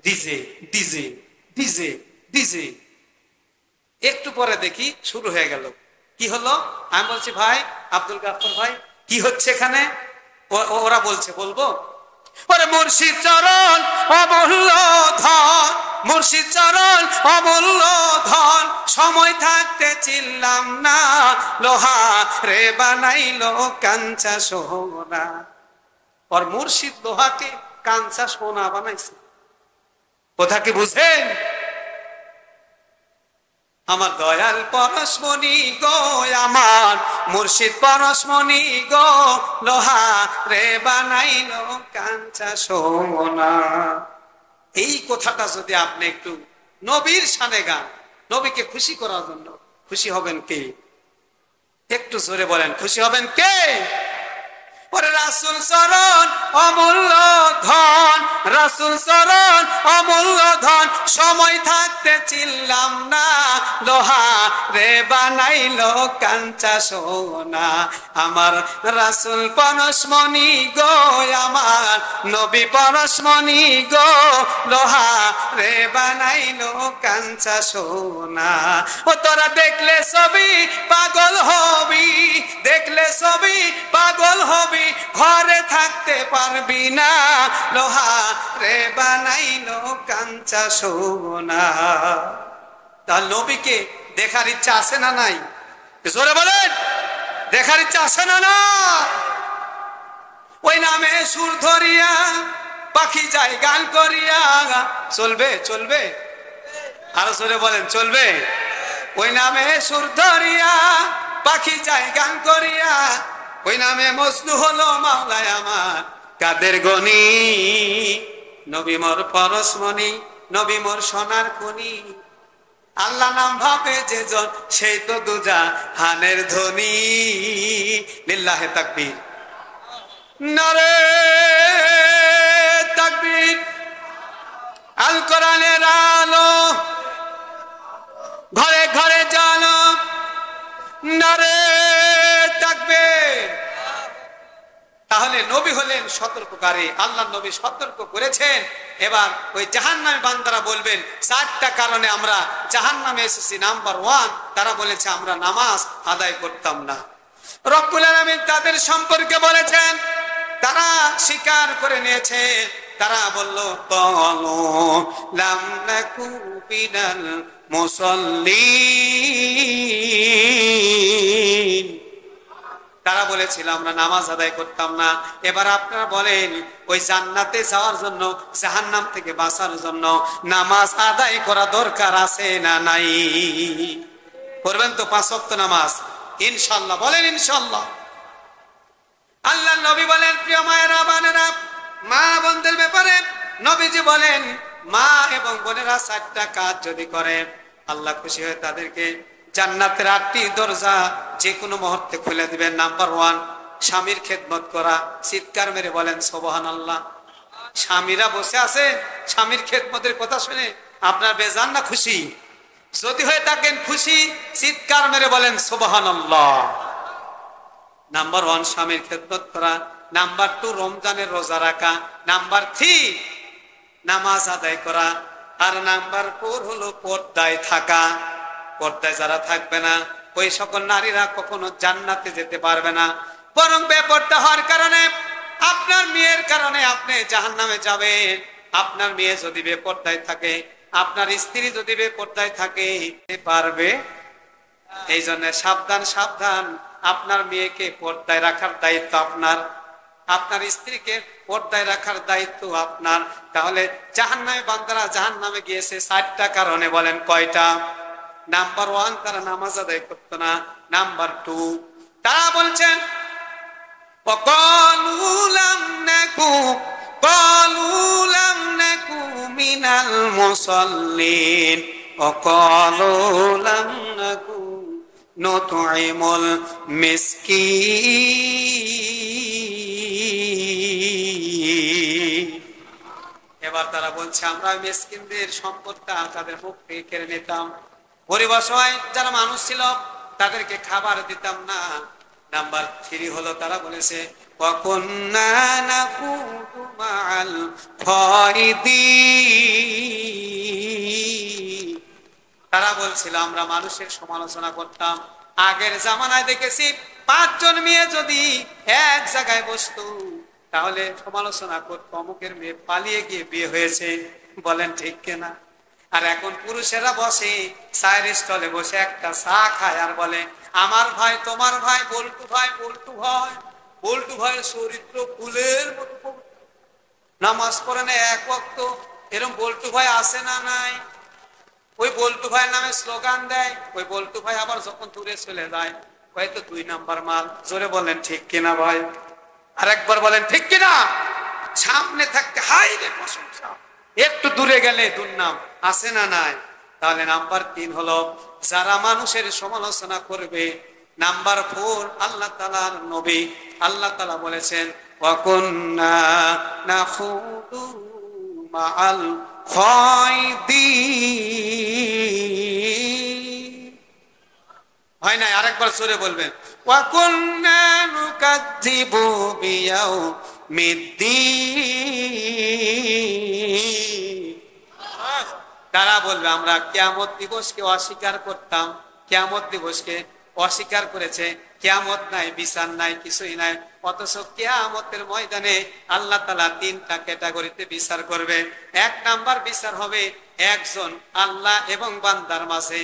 Speaker 1: DJ, DJ, DJ, DJ. একটু পরে দেখি শুরু হয়ে গেল। কি হলো? আমি বলছি ভাই আব্দুল গাফফার ভাই কি হচ্ছে এখানে? ওরা বলছে বলবো, ওরে মুর্শিদ চরণ অমূল্য ধন, মুর্শিদ চরণ অমূল্য ধন, সময় থাকতে চিনলাম না, লোহা রে বানাইলো কাঞ্চা সোনা। আর মুর্শিদ লোহাকে কাঞ্চা সোনা বানাইছে, কথা কি বুঝেন? আমার দয়াল পরশমণি গো আমার, মুর্শিদ পরশমণি গো, লোহা রে বানাইলো কাঞ্চা সোনা। এই কথাটা যদি আপনি একটু নবীর শানে গান, নবীকে খুশি করার জন্য, খুশি হবেন কে? একটু জোরে বলেন, খুশি হবেন কে? ওরে রাসূল চরণ অমূল্য ধন, রাসূল চরণ অমূল্য ধন, সময় থাকতে চিনলাম না, লোহা রে বানাইলো কাঞ্চা সোনা। আমার রাসূল পরশমণি গো, আমার নবী পরশমণি গো, লোহা রে বানাইলো কাঞ্চা সোনা। ও তোরা দেখলে ছবি পাগল হবি, দেখলে ছবি পাগল হবি, ঘরে থাকতে পারবি না, লোহা রে বানাইলো কাঞ্চা সোনা। তার নবীকে দেখার ইচ্ছা আছে না নাই? জোরে বলেন, দেখার ইচ্ছা আছে না না? ওই নামে সুর ধরিয়া পাখি যায় গান করিয়া, চলবে চলবে, আরো জোরে বলেন চলবে। ওই নামে সুর ধরিয়া পাখি যায় গান করিয়া, ওই নামে মজনু হলো মাওলায় আমার কাদের গনি। নবী মোর পরশমণি, নবী মোর সোনার খনি, আল্লাহ নাম ভাবে যে জন সেই তো দুজাহানের ধনী। লিল্লাহে তাকবীর, নারে তাকবীর। আল কোরআনের আলো ঘরে ঘরে জানো, নারে তাকবীর। তাহলে নবী হলেন সতর্ককারী, আল্লাহ নবী সতর্ক করেছেন। এবার ওই জাহান্নামী বান্দারা বলবেন, চারটা কারণে আমরা জাহান্নামে এসেছি। নাম্বার 1, তারা বলেছে আমরা নামাজ আদায় করতাম না। রব্বুল আলামিন তাদের সম্পর্কে বলেছেন, তারা স্বীকার করে নিয়েছে, তারা বলল ক্বালু লাম নাকু মিনাল মুসাল্লিন, তারা বলেছিল আমরা নামাজ আদায় করতাম না। এবার আপনারা বলেন, ওই জান্নাতে যাওয়ার জন্য, জাহান্নাম থেকে বাঁচার জন্য নামাজ আদায় করা দরকার আছে না নাই? করবেন তো 5 ওয়াক্ত নামাজ ইনশাআল্লাহ? বলেন ইনশাআল্লাহ। আল্লাহ নবী বলেন, প্রিয় মায়েরা বোনেরা, মা বোনদের ব্যাপারে নবীজি বলেন, মা এবং বোনেরা 4টা কাজ যদি করে আল্লাহ খুশি হয়ে তাদেরকে জান্নাতের 8টি দরজা যে কোনো মুহূর্তে খুলে দিবেন। নাম্বার 1, স্বামীর খেদমত করা। চিৎকার মেরে বলেন সুবহানাল্লাহ। স্বামীরা বসে আছে, স্বামীর খেদমতের কথা শুনে আপনার বেজান না খুশি? যদি হয়ে থাকেন খুশি, চিৎকার মেরে বলেন সুবহানাল্লাহ। নাম্বার 1 স্বামীর খেদমত করা। নাম্বার 2 রমজানের রোজা রাখা। নাম্বার 3 নামাজ আদায় করা। আর নাম্বার 4 হলো পর্দায় থাকা। পর্দায় যারা থাকবে না, ওই সকল নারীরা কখনো জান্নাতে যেতে পারবে না, বরং বেপর্দা হওয়ার কারণে, আপনার মেয়ের কারণে আপনি জাহান্নামে যাবেন। আপনার মেয়ে যদি বেপর্দায় থাকে, আপনার স্ত্রী যদি বেপর্দায় থাকে, পারবে। এই জন্য সাবধান সাবধান, আপনার মেয়েকে পর্দায় রাখার দায়িত্ব আপনার, আপনার স্ত্রীকে পর্দায় রাখার দায়িত্ব আপনার। তাহলে জাহান্নামে বান্দারা জাহান্নামে গিয়েছে 4টা কারণে। বলেন কয়টা? নাম্বার 1 তারা নামাজ আদায় করতো না। নাম্বার 2 তারা বলছেন وقالوا لم نكن من المصلين وقالوا لم نكن نطعم المسكين। এবার তারা বলছে আমরা মিসকিনদের সম্পদটা তাদের মুখ থেকে কেড়ে নিতাম, গরিব অসহায় যারা মানুষ ছিল তাদেরকে খাবার দিতাম না। নাম্বার 3 হলো তারা বলেছে ওয়াকুন্না নাকুতু মাআল খায়দিন, তারা বলছিল আমরা মানুষের সমালোচনা করতাম। আগের জামানায় দেখেছি 5 জন মেয়ে যদি এক জায়গায় বসতো তাহলে সমালোচনা করতো, অমুকের মেয়ে পালিয়ে গিয়ে বিয়ে হয়েছে। বলেন ঠিক কিনা? আর এখন পুরুষেরা বসে চায়ের স্টলে বসে একটা চা খায় আর বলে আমার ভাই তোমার ভাই, বল্টু ভাই বল্টু ভাই, বল্টু ভাইয়ের চরিত্র ফুলের মতো, নামাজ পড়ে না 1 ওয়াক্ত, এরকম বল্টু ভাই আছে না নাই? ওই বল্টু ভাইয়ের নামে স্লোগান দেয়। ওই বল্টু ভাই আবার যখন দূরে চলে যায় হয়তো 2 নাম্বার মাল। জোরে বলেন ঠিক কিনা ভাই? আর একবার বলেন ঠিক কিনা? সামনে থাকতে হাই রে প্রশংসা, একটু দূরে গেলে দুর্নাম, আছে না নাই? তাহলে নাম্বার 3 হলো যারা মানুষের সমালোচনা করবে নাম্বার 4, আল্লাহ তাআলার নবী, আল্লাহ তাআলা বলেছেন ওয়া কুন্না নাখুদু মাআল খায়দিন। হয় না? আরেকবার জোরে বলবেন, ওয়া কুন্না নুকাযযিবু বিয়াউমিদ্দিন। তারা বলবে আমরা কিয়ামত দিবসকে অস্বীকার করতাম, কিয়ামত দিবসকে অস্বীকার করেছে, কিয়ামত নাই, বিচার নাই, কিছুই নাই। অথচ কিয়ামতের ময়দানে আল্লাহ তাআলা 3টা ক্যাটাগরিতে বিচার করবে। 1 নাম্বার বিচার হবে একজন আল্লাহ এবং বান্দার মাঝে,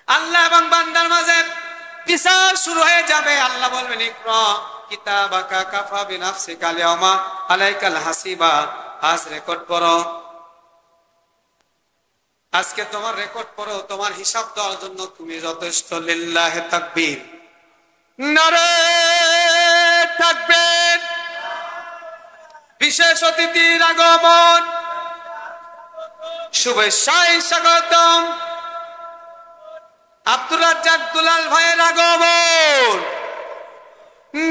Speaker 1: আল্লাহ এবং বান্দার মাঝে বিচার শুরু হয়ে যাবে। আল্লাহ বলবেন ইকরা কিতাবাকা কাফা বিনাফসিকা আল-ইয়াওমা আলাইকাল হাসিবা। আজ রেকর্ড পড়ো, আজকে তোমার রেকর্ড পড়ো, তোমার হিসাব দেওয়ার জন্য তুমি যথেষ্ট। লিল্লাহি তাকবীর, নারে তাকবীর। বিশেষ অতিথির আগমন, শুভেচ্ছায় স্বাগতম। আব্দুর রাজ্জাক দুলাল ভাইয়ের আগমন,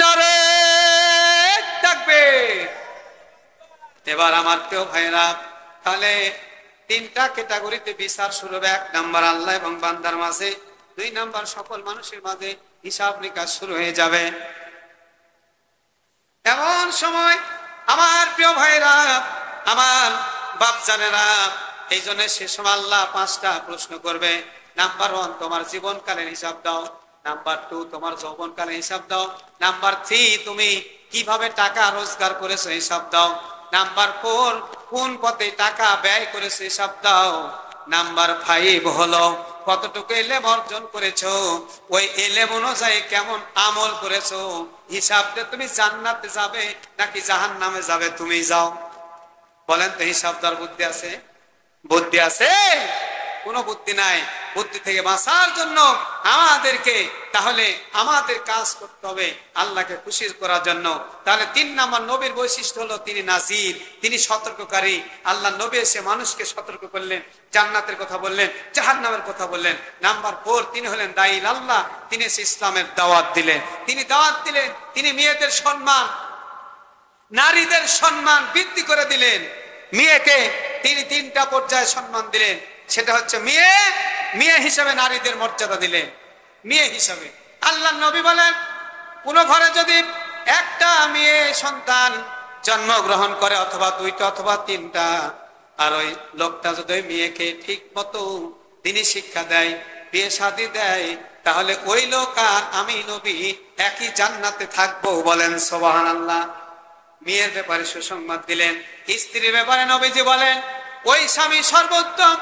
Speaker 1: নারে তাকবীর। এবার আমার প্রিয় ভাইরা, তাহলে 3টা ক্যাটাগরিতে বিচার শুরু হবে। 1 নাম্বার আল্লাহ এবং বান্দার মাঝে, 2 নাম্বার সকল মানুষের মাঝে হিসাব নিকাশ শুরু হয়ে যাবে। এমন সময় আমার প্রিয় ভাইরা, আমার বাপজানেরা, এই জন্য সে সময় আল্লাহ 5টা প্রশ্ন করবে। নাম্বার 1, তোমার জীবনকালের হিসাব দাও। নাম্বার 2, তোমার যৌবনকালের হিসাব দাও। নাম্বার 3, তুমি কিভাবে টাকা রোজগার করেছো হিসাব দাও। নাম্বার 4, কোন পথে টাকা ব্যয় করেছো হিসাব দাও। নাম্বার 5 হলো কতটুকু ইলম অর্জন করেছো, ওই ইলম অনুযায়ী কেমন আমল করেছো। হিসাব দিয়ে তুমি জান্নাতে যাবে নাকি জাহান্নামে যাবে, তুমি যাও। বলেন তো, হিসাব দেওয়ার বুদ্ধি আছে? বুদ্ধি আছে? কোনো বুদ্ধি নাই। বুদ্ধি থেকে বাঁচার জন্য আমাদেরকে তাহলে আমাদের কাজ করতে হবে আল্লাহকে খুশি করার জন্য। তাহলে 3 নাম্বার নবীর বৈশিষ্ট্য হলো তিনি নাজির, তিনি সতর্ককারী। আল্লাহ নবী এসে মানুষকে সতর্ক করলেন, জান্নাতের কথা বললেন, জাহান্নামের কথা বললেন। নাম্বার 4, তিনি হলেন দাঈল আল্লাহ, তিনি এসে ইসলামের দাওয়াত দিলেন। তিনি দাওয়াত দিলেন, তিনি মেয়েদের সম্মান, নারীদের সম্মান বৃদ্ধি করে দিলেন। মেয়েকে তিনি 3টা পর্যায়ে সম্মান দিলেন। সেটা হচ্ছে মেয়ে, মেয়ে হিসাবে নারীদের মর্যাদা দিলেন। মেয়ে হিসাবে আল্লাহ নবী বলেন, কোন ঘরে যদি একটা মেয়ে সন্তান জন্মগ্রহণ করে, অথবা 2টা অথবা 3টা, আর ওই লোকটা যদি ওই মেয়েকে ঠিক মতো দিনী শিক্ষা দেয়, বিয়ে শাদী দেয়, তাহলে ওই লোক আর আমি নবী একই জান্নাতে থাকবো। বলেন সুবহানাল্লাহ। মেয়ের ব্যাপারে সুসংবাদ দিলেন। স্ত্রীর ব্যাপারে নবীজি বলেন, ওই স্বামী সর্বোত্তম,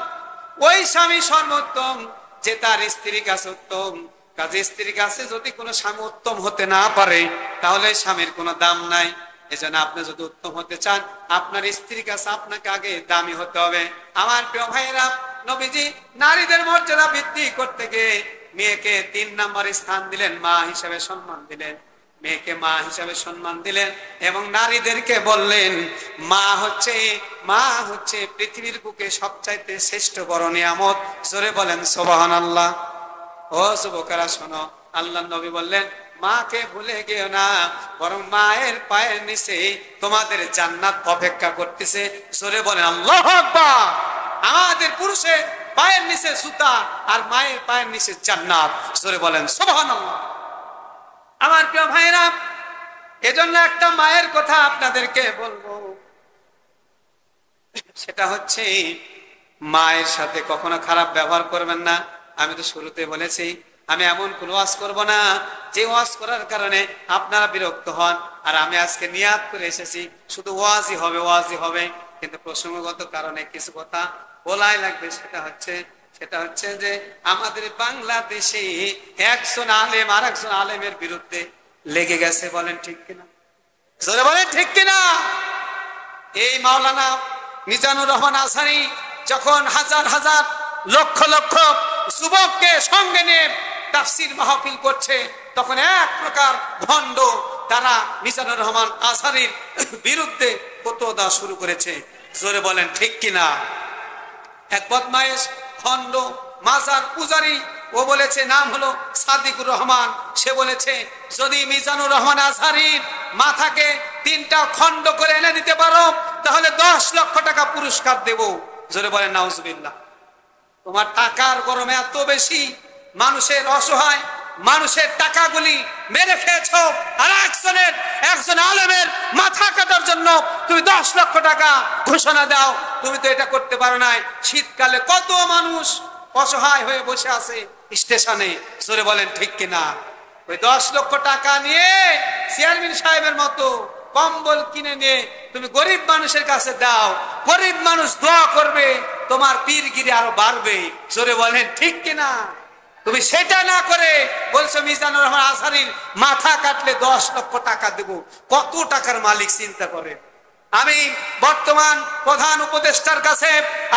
Speaker 1: ওই স্বামী সর্বোত্তম যে তার স্ত্রীর কাছে উত্তম। কাজে স্ত্রীর কাছে যদি কোনো স্বামী উত্তম হতে না পারে, তাহলে স্বামীর কোনো দাম নাই। এজন্য আপনি যদি উত্তম হতে চান, আপনার স্ত্রীর কাছে আপনাকে আগে দামি হতে হবে। আমার প্রিয় ভাইয়েরা, নবীজি নারীদের মর্যাদা বৃদ্ধি করতে গিয়ে মেয়েকে 3 নম্বর স্থান দিলেন, মা হিসাবে সম্মান দিলেন। মেয়েকে মা হিসাবে সম্মান দিলেন এবং নারীদেরকে বললেন মা হচ্ছে পৃথিবীর বুকে সবচাইতে শ্রেষ্ঠ বড় নিয়ামত। জোরে বলেন সুবহানাল্লাহ। ও যুবকেরা শোনো, আল্লাহ নবী বললেন, মাকে ভুলে গেও না, বরং মায়ের পায়ের নিচে তোমাদের জান্নাত অপেক্ষা করতেছে। জোরে বলেন আল্লাহু আকবার। আমাদের পুরুষের পায়ের নিচে জুতা আর মায়ের পায়ের নিচে জান্নাত। জোরে বলেন সুবহানাল্লাহ। আমার প্রিয় ভাইরা, এজন্য একটা মায়ের কথা আপনাদেরকে বলবো, সেটা হচ্ছে মায়ের সাথে কখনো খারাপ ব্যবহার করবেন না। আমি তো শুরুতে বলেছি, আমি এমন কোন ওয়াজ করব না যে ওয়াজ করার কারণে আপনারা বিরক্ত হন। আর আমি আজকে নিয়াত করে এসেছি শুধু ওয়াজই হবে, ওয়াজই হবে। কিন্তু প্রসঙ্গগত কারণে কিছু কথা বলাই লাগবে। সেটা হচ্ছে যে আমাদের বাংলাদেশে একজন আলেম আর একজন আলেমের বিরুদ্ধে লেগে গেছে। বলেন ঠিক কিনা? জোরে বলেন ঠিক কিনা? এই মাওলানা মিজানুর রহমান আজহারী যখন হাজার হাজার লক্ষ লক্ষ যুবককে সঙ্গে নিয়ে তাফসীর মাহফিল করছে, তখন এক প্রকার ভণ্ড তারা মিজানুর রহমান আজহারীর বিরুদ্ধে ফতোয়া দেওয়া শুরু করেছে। জোরে বলেন ঠিক কিনা? এক বদমাইশ ভণ্ড মাজার পূজারী ও বলেছে, নাম হলো সাদিকুর রহমান। সে বলেছে যদি মিজানুর রহমান আজহারীর মাথাকে 3টা খণ্ড করে এনে দিতে পারো তাহলে 10 লক্ষ টাকা পুরস্কার দেব। জোরে বলেন নাউজুবিল্লাহ। তোমার টাকার গরমে এত বেশি, মানুষের অসহায় মানুষের টাকাগুলি মেরে খেয়েছ, আর একজন আলেমের মাথা কাটার জন্য তুমি 10 লক্ষ টাকা ঘোষণা দাও। তুমি তো এটা করতে পারো নাই। শীতকালে কত মানুষ অসহায় হয়ে বসে আছে স্টেশনে, জোরে বলেন ঠিক কিনা? ওই 10 লক্ষ টাকা নিয়ে চেয়ারম্যান সাহেবের মতো কম্বল কিনে নিয়ে তুমি গরিব মানুষের কাছে দাও, গরিব মানুষ দোয়া করবে, তোমার পীরগিরি আরো বাড়বে। জোরে বলেন ঠিক কিনা? তুমি সেটা না করে বলছো মিজানুর রহমান আজহারীর মাথা কাটলে 10 লক্ষ টাকা দেব। কত টাকার মালিক চিন্তা করে। আমি বর্তমান প্রধান উপদেষ্টার কাছে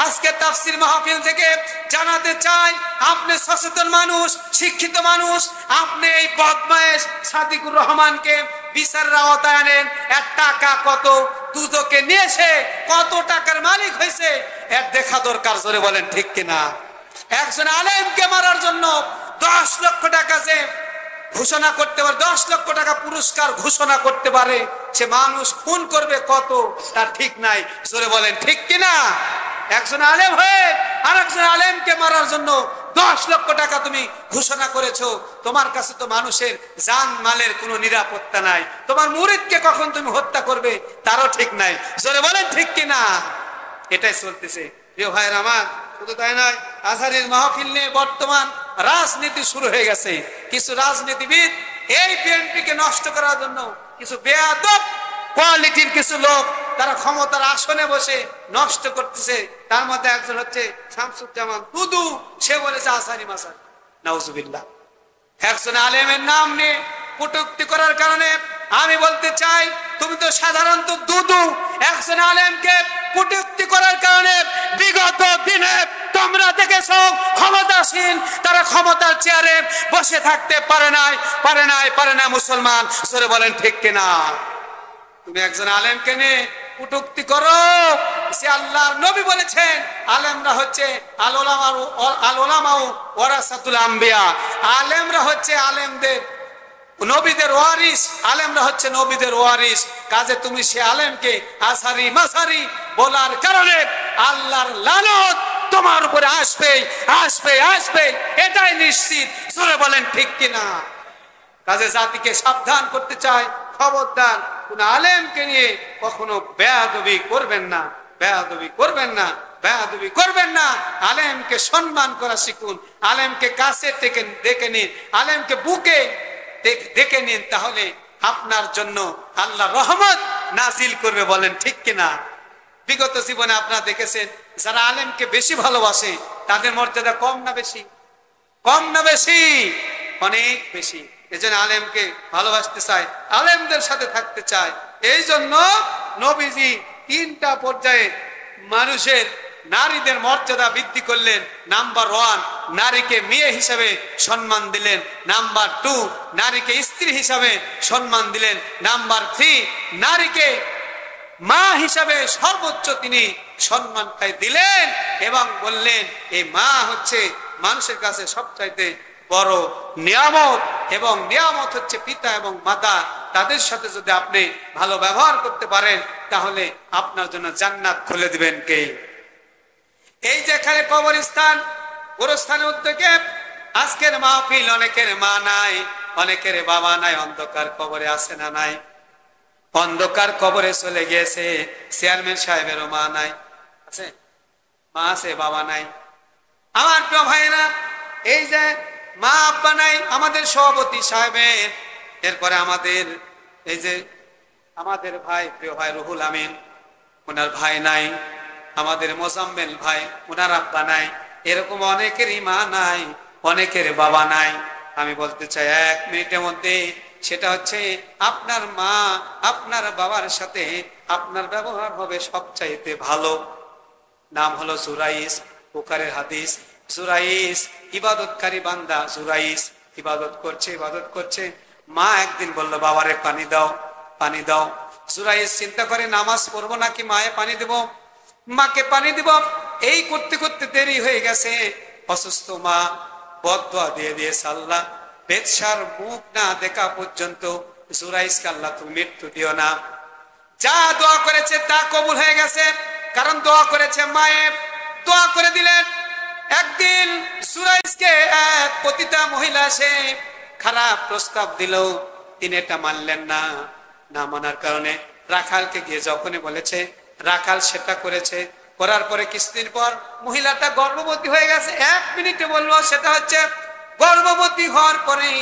Speaker 1: আজকে তাফসীর মাহফিল থেকে জানাতে চাই, আপনি সচেতন মানুষ, শিক্ষিত মানুষ, আপনি এই বদমায়েশ সাদিকুর রহমানকে বিচারের আওতায় আনেন। এর টাকা কত, দুদকে নিয়ে এসে কত টাকার মালিক হয়েছে এর দেখা দরকার। জোরে বলেন ঠিক কিনা? একজন আলেমকে মারার জন্য 10 লক্ষ টাকা যে ঘোষণা করতে পারে, 10 লক্ষ টাকা পুরস্কার ঘোষণা করতে পারে, সে মানুষ খুন করবে কত তার ঠিক নাই। জোরে বলেন ঠিক কিনা? একজন আলেম হয়ে আর একজন আলেমকে মারার জন্য 10 লক্ষ টাকা তুমি ঘোষণা করেছো। তোমার কাছে তো মানুষের জান মালের কোনো নিরাপত্তা নাই। তোমার মুরিদকে কখন তুমি হত্যা করবে তারও ঠিক নাই। জোরে বলেন ঠিক কিনা? এটাই চলতেছে প্রিয় ভাইয়ের আমার। শুধু তাই নয়, আজহারীর মাহফিল নিয়ে বর্তমান রাজনীতি শুরু হয়ে গেছে। কিছু রাজনীতিবিদ এই বিএনপিকে নষ্ট করার জন্য কিছু বেয়াদব কোয়ালিটির কিছু লোক তারা ক্ষমতার আসনে বসে নষ্ট করতেছে। তার মধ্যে একজন হচ্ছে শামসুজ্জামান দুদু। সে বলেছে আজহারী মাসার, নাউজুবিল্লাহ। একজন আলেমের নাম নিয়ে কটূক্তি করার কারণে আমি বলতে চাই, তুমি তো সাধারণত দুদু। একজন আলেমকে কটূক্তি করার কারণে বিগত দিনে তোমরা দেখেছো ক্ষমতাসীন তারা ক্ষমতার চেয়ারে বসে থাকতে পারে না মুসলমান। জোরে বলেন ঠিক কিনা? তুমি একজন আলেমকে নিয়ে কটূক্তি করো। সে আল্লাহর নবী বলেছেন আলেমরা হচ্ছে আল উলামা ওয়ারাসাতুল আম্বিয়া। আলেমরা হচ্ছে আলেমদের নবীদের ওয়ারিস, আলেমরা হচ্ছে নবীদের ওয়ারিস। কাজে তুমি সে আলেমকে আজহারী মাঝহারী বলার কারণে আল্লাহর লানত তোমার উপরে আসবে, এটাই নিশ্চিত। জোরে বলেন ঠিক কিনা? কাজে জাতিকে সাবধান করতে চাই, খবরদার কোন আলেমকে নিয়ে কখনো বেয়াদবি করবেন না। আলেমকে সম্মান করা শিখুন, আলেমকে কাছে ডেকে নিন, আলেমকে বুকে ডেকে নিন, তাহলে আপনার জন্য আল্লাহ রহমত নাজিল করবে। বলেন ঠিক কিনা? বিগত জীবনে আপনারা দেখেছেন যারা আলেমকে বেশি ভালোবাসে তাদের মর্যাদা কম না বেশি? অনেক বেশি। এজন্য আলেমকে ভালোবাসতে চায়, আলেমদের সাথে থাকতে চায়। এই জন্য নবীজি 3টা পর্যায়ে মানুষের নারীদের মর্যাদা বৃদ্ধি করলেন। নাম্বার 1, নারীকে মেয়ে হিসাবে সম্মান দিলেন। নাম্বার 2, নারীকে স্ত্রী হিসাবে সম্মান দিলেন। নাম্বার 3, নারীকে মা হিসাবে সর্বোচ্চ তিনি সম্মানটাই দিলেন এবং বললেন এই মা হচ্ছে মানুষের কাছে সবচাইতে বড় নিয়ামত, এবং নিয়ামত হচ্ছে পিতা এবং মাতা। তাদের সাথে যদি আপনি ভালো ব্যবহার করতে পারেন তাহলে আপনার জন্য জান্নাত খুলে দিবেন কে? এই যেখানে কবরস্থান, গোরস্থানের উদ্যোগে আজকের মাহফিল, অনেকের মা নাই, অনেকের বাবা নাই, অন্ধকার কবরে আছে না নাই? অন্ধকার কবরে চলে গিয়েছে। চেয়ারম্যান সাহেবেরও মা নাই, আছে? মা আছে, বাবা নাই। আমার প্রিয় ভাইরা, এই যে মা আব্বা নাই আমাদের সভাপতি সাহেবের, এরপরে আমাদের এই যে আমাদের ভাই, প্রিয় ভাই রুহুল আমিন, ওনার ভাই নাই। আমাদের মোজাম্মেল ভাই, ওনার আব্বা নাই। এরকম অনেকেরই মা নাই, অনেকের বাবা নাই। আমি বলতে চাই 1 মিনিটের মধ্যে, সেটা হচ্ছে আপনার মা আপনার বাবার সাথে আপনার ব্যবহার হবে সবচাইতে ভালো। নাম হলো জুরাইস, বুখারীর হাদিস। জুরাইস ইবাদতকারী বান্দা, জুরাইস ইবাদত করছে। মা একদিন বললো বাবারে পানি দাও। জুরাইস চিন্তা করে নামাজ পড়বো নাকি মায়ে পানি দেব, মাকে পানি দিব। এই করতে করতে দেরি হয়ে গেছে। অসুস্থ মা বদদোয়া দিয়ে দিয়েছে, আল্লাহ বেদশার মুখ না দেখা পর্যন্ত জুরাইজকে আল্লাহ তুমি মৃত্যু দিও না। যা দোয়া করেছে তা কবুল হয়ে গেছে, কারণ দোয়া করেছে মায়ের, দোয়া করে দিলেন। একদিন জুরাইজকে এক পতিতা মহিলা সে খারাপ প্রস্তাব দিল, তিনি এটা মানলেন না। না মানার কারণে রাখালকে গিয়ে যখনই বলেছে, রাখাল সেটা করেছে। করার পরে কিছুদিন পর মহিলাটা গর্ভবতী হয়ে গেছে। 1 মিনিটে বললো, সেটা হচ্ছে গর্ভবতী হওয়ার পরেই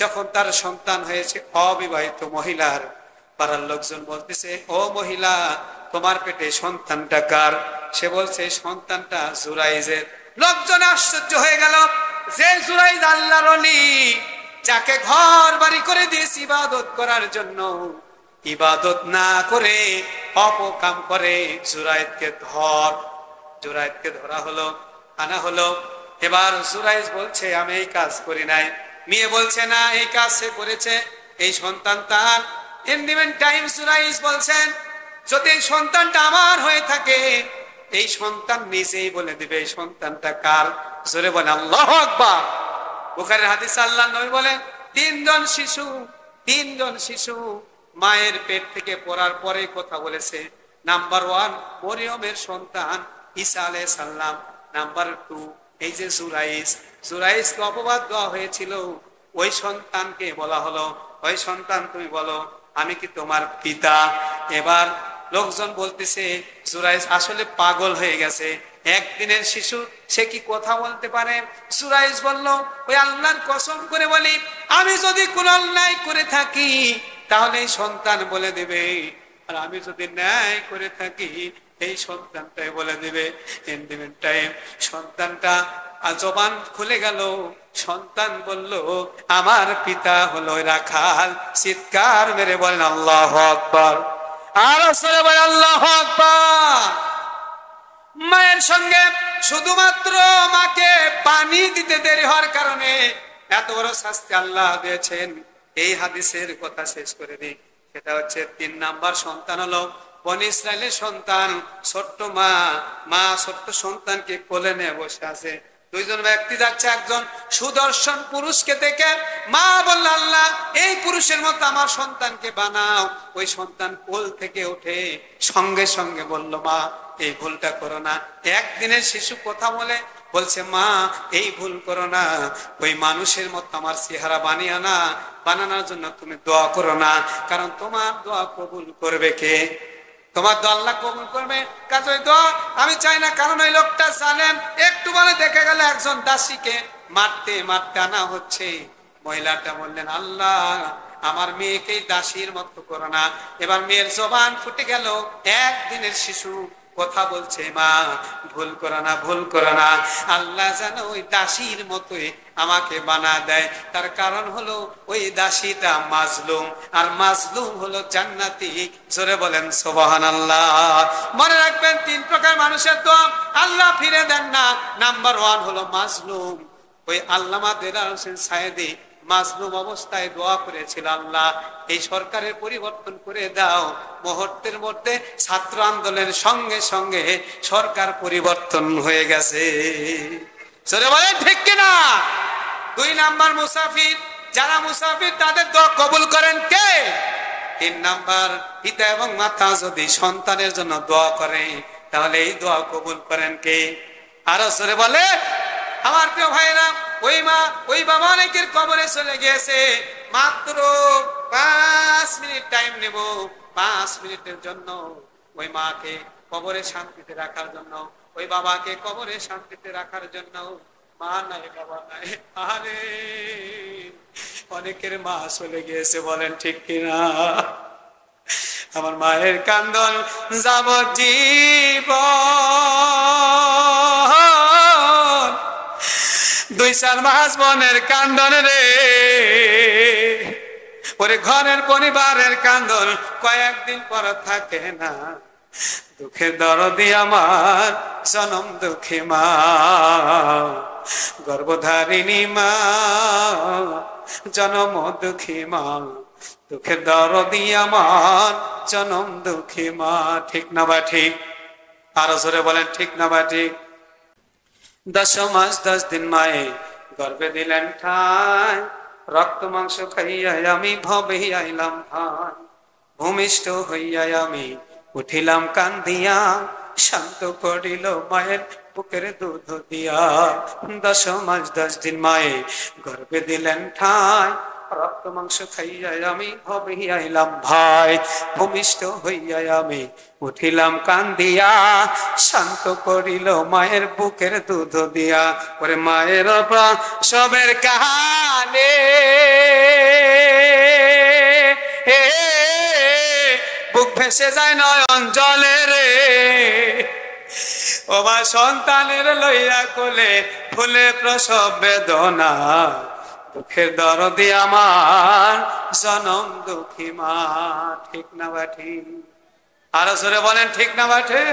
Speaker 1: যখন তার সন্তান হয়েছে, অবিবাহিত মহিলার পাড়ার লোকজন বলতেছে, ও মহিলা তোমার পেটে সন্তানটা কার? সে বলছে সন্তানটা জুরাইজের। লোকজন আশ্চর্য হয়ে গেল, যে জুরাইজ আল্লাহর ওলি, যাকে ঘর বাড়ি করে দিয়েছে ইবাদত করার জন্য, ইবাদত না করে অপকাম করে, জুরাইজকে ধর। জুরাইজকে ধরা হলো, আনা হলো। এবার জুরাইজ বলছে আমি এই কাজ করি নাই। মেয়ে বলছে না, এই কাজ সে করেছে, এই সন্তান তার। ইন দি মিন টাইম জুরাইজ বলছেন, যদি এই সন্তানটা আমার হয়ে থাকে, এই সন্তান নিজেই বলে দিবে এই সন্তানটা কার। জোরে বলে আল্লাহু আকবার। বুখারীর হাদিস, আল্লাহর নবী বলেন, 3জন শিশু মায়ের পেট থেকে পড়ার পরে কথা বলেছে। নাম্বার 1 মরিয়মের সন্তান ঈসা আলাইহিস সালাম। নাম্বার 2 এই যে জুরাইজকে অপবাদ দেওয়া হয়েছিল, ওই সন্তানকে বলা হলো, ওই সন্তান তুমি বলো আমি কি তোমার পিতা? এবার লোকজন বলতেছে জুরাইজ আসলে পাগল হয়ে গেছে, একদিনের শিশু, সে কি কথা বলতে পারে? জুরাইজ বলল, ওই আল্লাহর কসম করে বলি, আমি যদি কোন অন্যায় করে থাকি তাহলে এই সন্তান বলে দেবে, আর আমি যদি ন্যায় করে থাকি এই সন্তানটাই বলে দেবে। সন্তানটা জবান খুলে গেল, সন্তান বলল আমার পিতা হলো রাখাল। চিৎকার মেরে বলেন আল্লাহু আকবার। আর আসলে বলেন আল্লাহু আকবার। মায়ের সঙ্গে শুধুমাত্র মাকে পানি দিতে দেরি হওয়ার কারণে এত বড় শাস্তি আল্লাহ দিয়েছেন। এই হাদিসের কথা শেষ করে দিই, সেটা হচ্ছে 3 নাম্বার সন্তান হলো বনি ইসরাইলের সন্তান। ছোট্ট মা ছোট্ট সন্তানকে কোলে নিয়ে বসে আছে। 2 জন ব্যক্তি যাচ্ছে, একজন সুদর্শন পুরুষকে দেখে মা বলল, আল্লাহ এই পুরুষের মতো আমার সন্তানকে বানাও। ওই সন্তান কোল থেকে উঠে সঙ্গে সঙ্গে বলল, মা এই ভুলটা করো না। একদিনের শিশু কথা বলছে মা এই ভুল করো না, ওই মানুষের মতো আমার চেহারা বানানোর জন্য তুমি দোয়া করো না, কারণ তোমার দোয়া কবুল করবে কে? তোমার দোয়া আল্লাহ কবুল করবে। কাজে ওই দোয়া আমি চাই না, কারণ ওই লোকটা জানেন একটু বলে দেখে গেল একজন দাসীকে মারতে মারতে আনা হচ্ছে। মহিলাটা বললেন, আল্লাহ আমার মেয়েকে দাসীর মতো করো না। এবার মেয়ের জবান ফুটে গেল, একদিনের শিশু কথা বলছে, মা ভুল করো না, ভুল করো না। আল্লাহ যেন ওই দাসীর মতোই আমাকে বানা দেয়। তার কারণ হলো ওই দাসীটা মাজলুম, আর মাজলুম হলো জান্নাতি। জোরে বলেন সুবহানাল্লাহ। মনে রাখবেন 3 প্রকার মানুষের দোয়া আল্লাহ ফিরে দেন না। নাম্বার 1 হলো মাজলুম। ওই আল্লামা দেলাওয়ার হোসেন সায়েদী মাজলুম অবস্থায় দোয়া করেছিল, আল্লাহ এই সরকারের পরিবর্তন করে দাও। মুহূর্তের মধ্যে ছাত্র আন্দোলনের সঙ্গে সঙ্গে সরকার পরিবর্তন হয়ে গেছে। সরে বলেন ঠিক কিনা? 2 নাম্বার মুসাফির, যারা মুসাফির তাদের দোয়া কবুল করেন কে? 3 নাম্বার পিতা এবং মাতা যদি সন্তানের জন্য দোয়া করে তাহলে এই দোয়া কবুল করেন কে? আরো সরে বলে আমার প্রিয় ভাইরা, ওই মা ওই বাবা অনেকের কবরে চলে গিয়েছে। মাত্র 5 মিনিট টাইম নেব, 5 মিনিটের জন্য ওই মাকে কবরে শান্তিতে রাখার জন্য, ওই বাবাকে কবরে শান্তিতে রাখার জন্য। মা নাই, বাবা নাই, আরে অনেকের মা চলে গিয়েছে, বলেন ঠিক কিনা? আমার মায়ের কান্দন যাবজ্জীবন, 2-4 মাস বোনের কান্দন রে, ওরে ঘরের পরিবারের কান্দন কয়েকদিন পর থাকে না। দুঃখের দরদি আমার জনম দুঃখী মা, গর্ভধারিণী মা, জনম দুঃখী মা, দুঃখের দরদি আমার জনম দুঃখী মা। ঠিক না বা ঠিক? আরো জোরে বলেন ঠিক না বা ঠিক? 10 মাস 10 দিন মায়ে গর্ভে দিলেন ঠাই, রক্ত মাংস খাইয়া আমি ভবে আইলাম ভাই, ভূমিষ্ঠ হইয়া আমি উঠিলাম কান্দিয়া, শান্ত করিল মায়ের বুকের দুধ দিয়া। 10 মাস 10 দিন মায়ে গর্ভে দিলেন ঠাই, রক্ত মাংস খাইয়া আমি ভবে আইলাম ভাই, ভূমিষ্ঠ হইয়া আমি উঠিলাম কান্দিয়া, শান্ত করিল মায়ের বুকের দুধ দিয়া। ওরে মায়ের সবের কাহানে বুক ভেসে যায় নয়ন জলে রে, ও মা সন্তানের লইয়া কোলে ফুলে প্রসব বেদনা, দুঃখের দরদি আমার জনম দুঃখী মা। ঠিক না বাঠি? আরো জোরে বলেন ঠিক না বাঠে?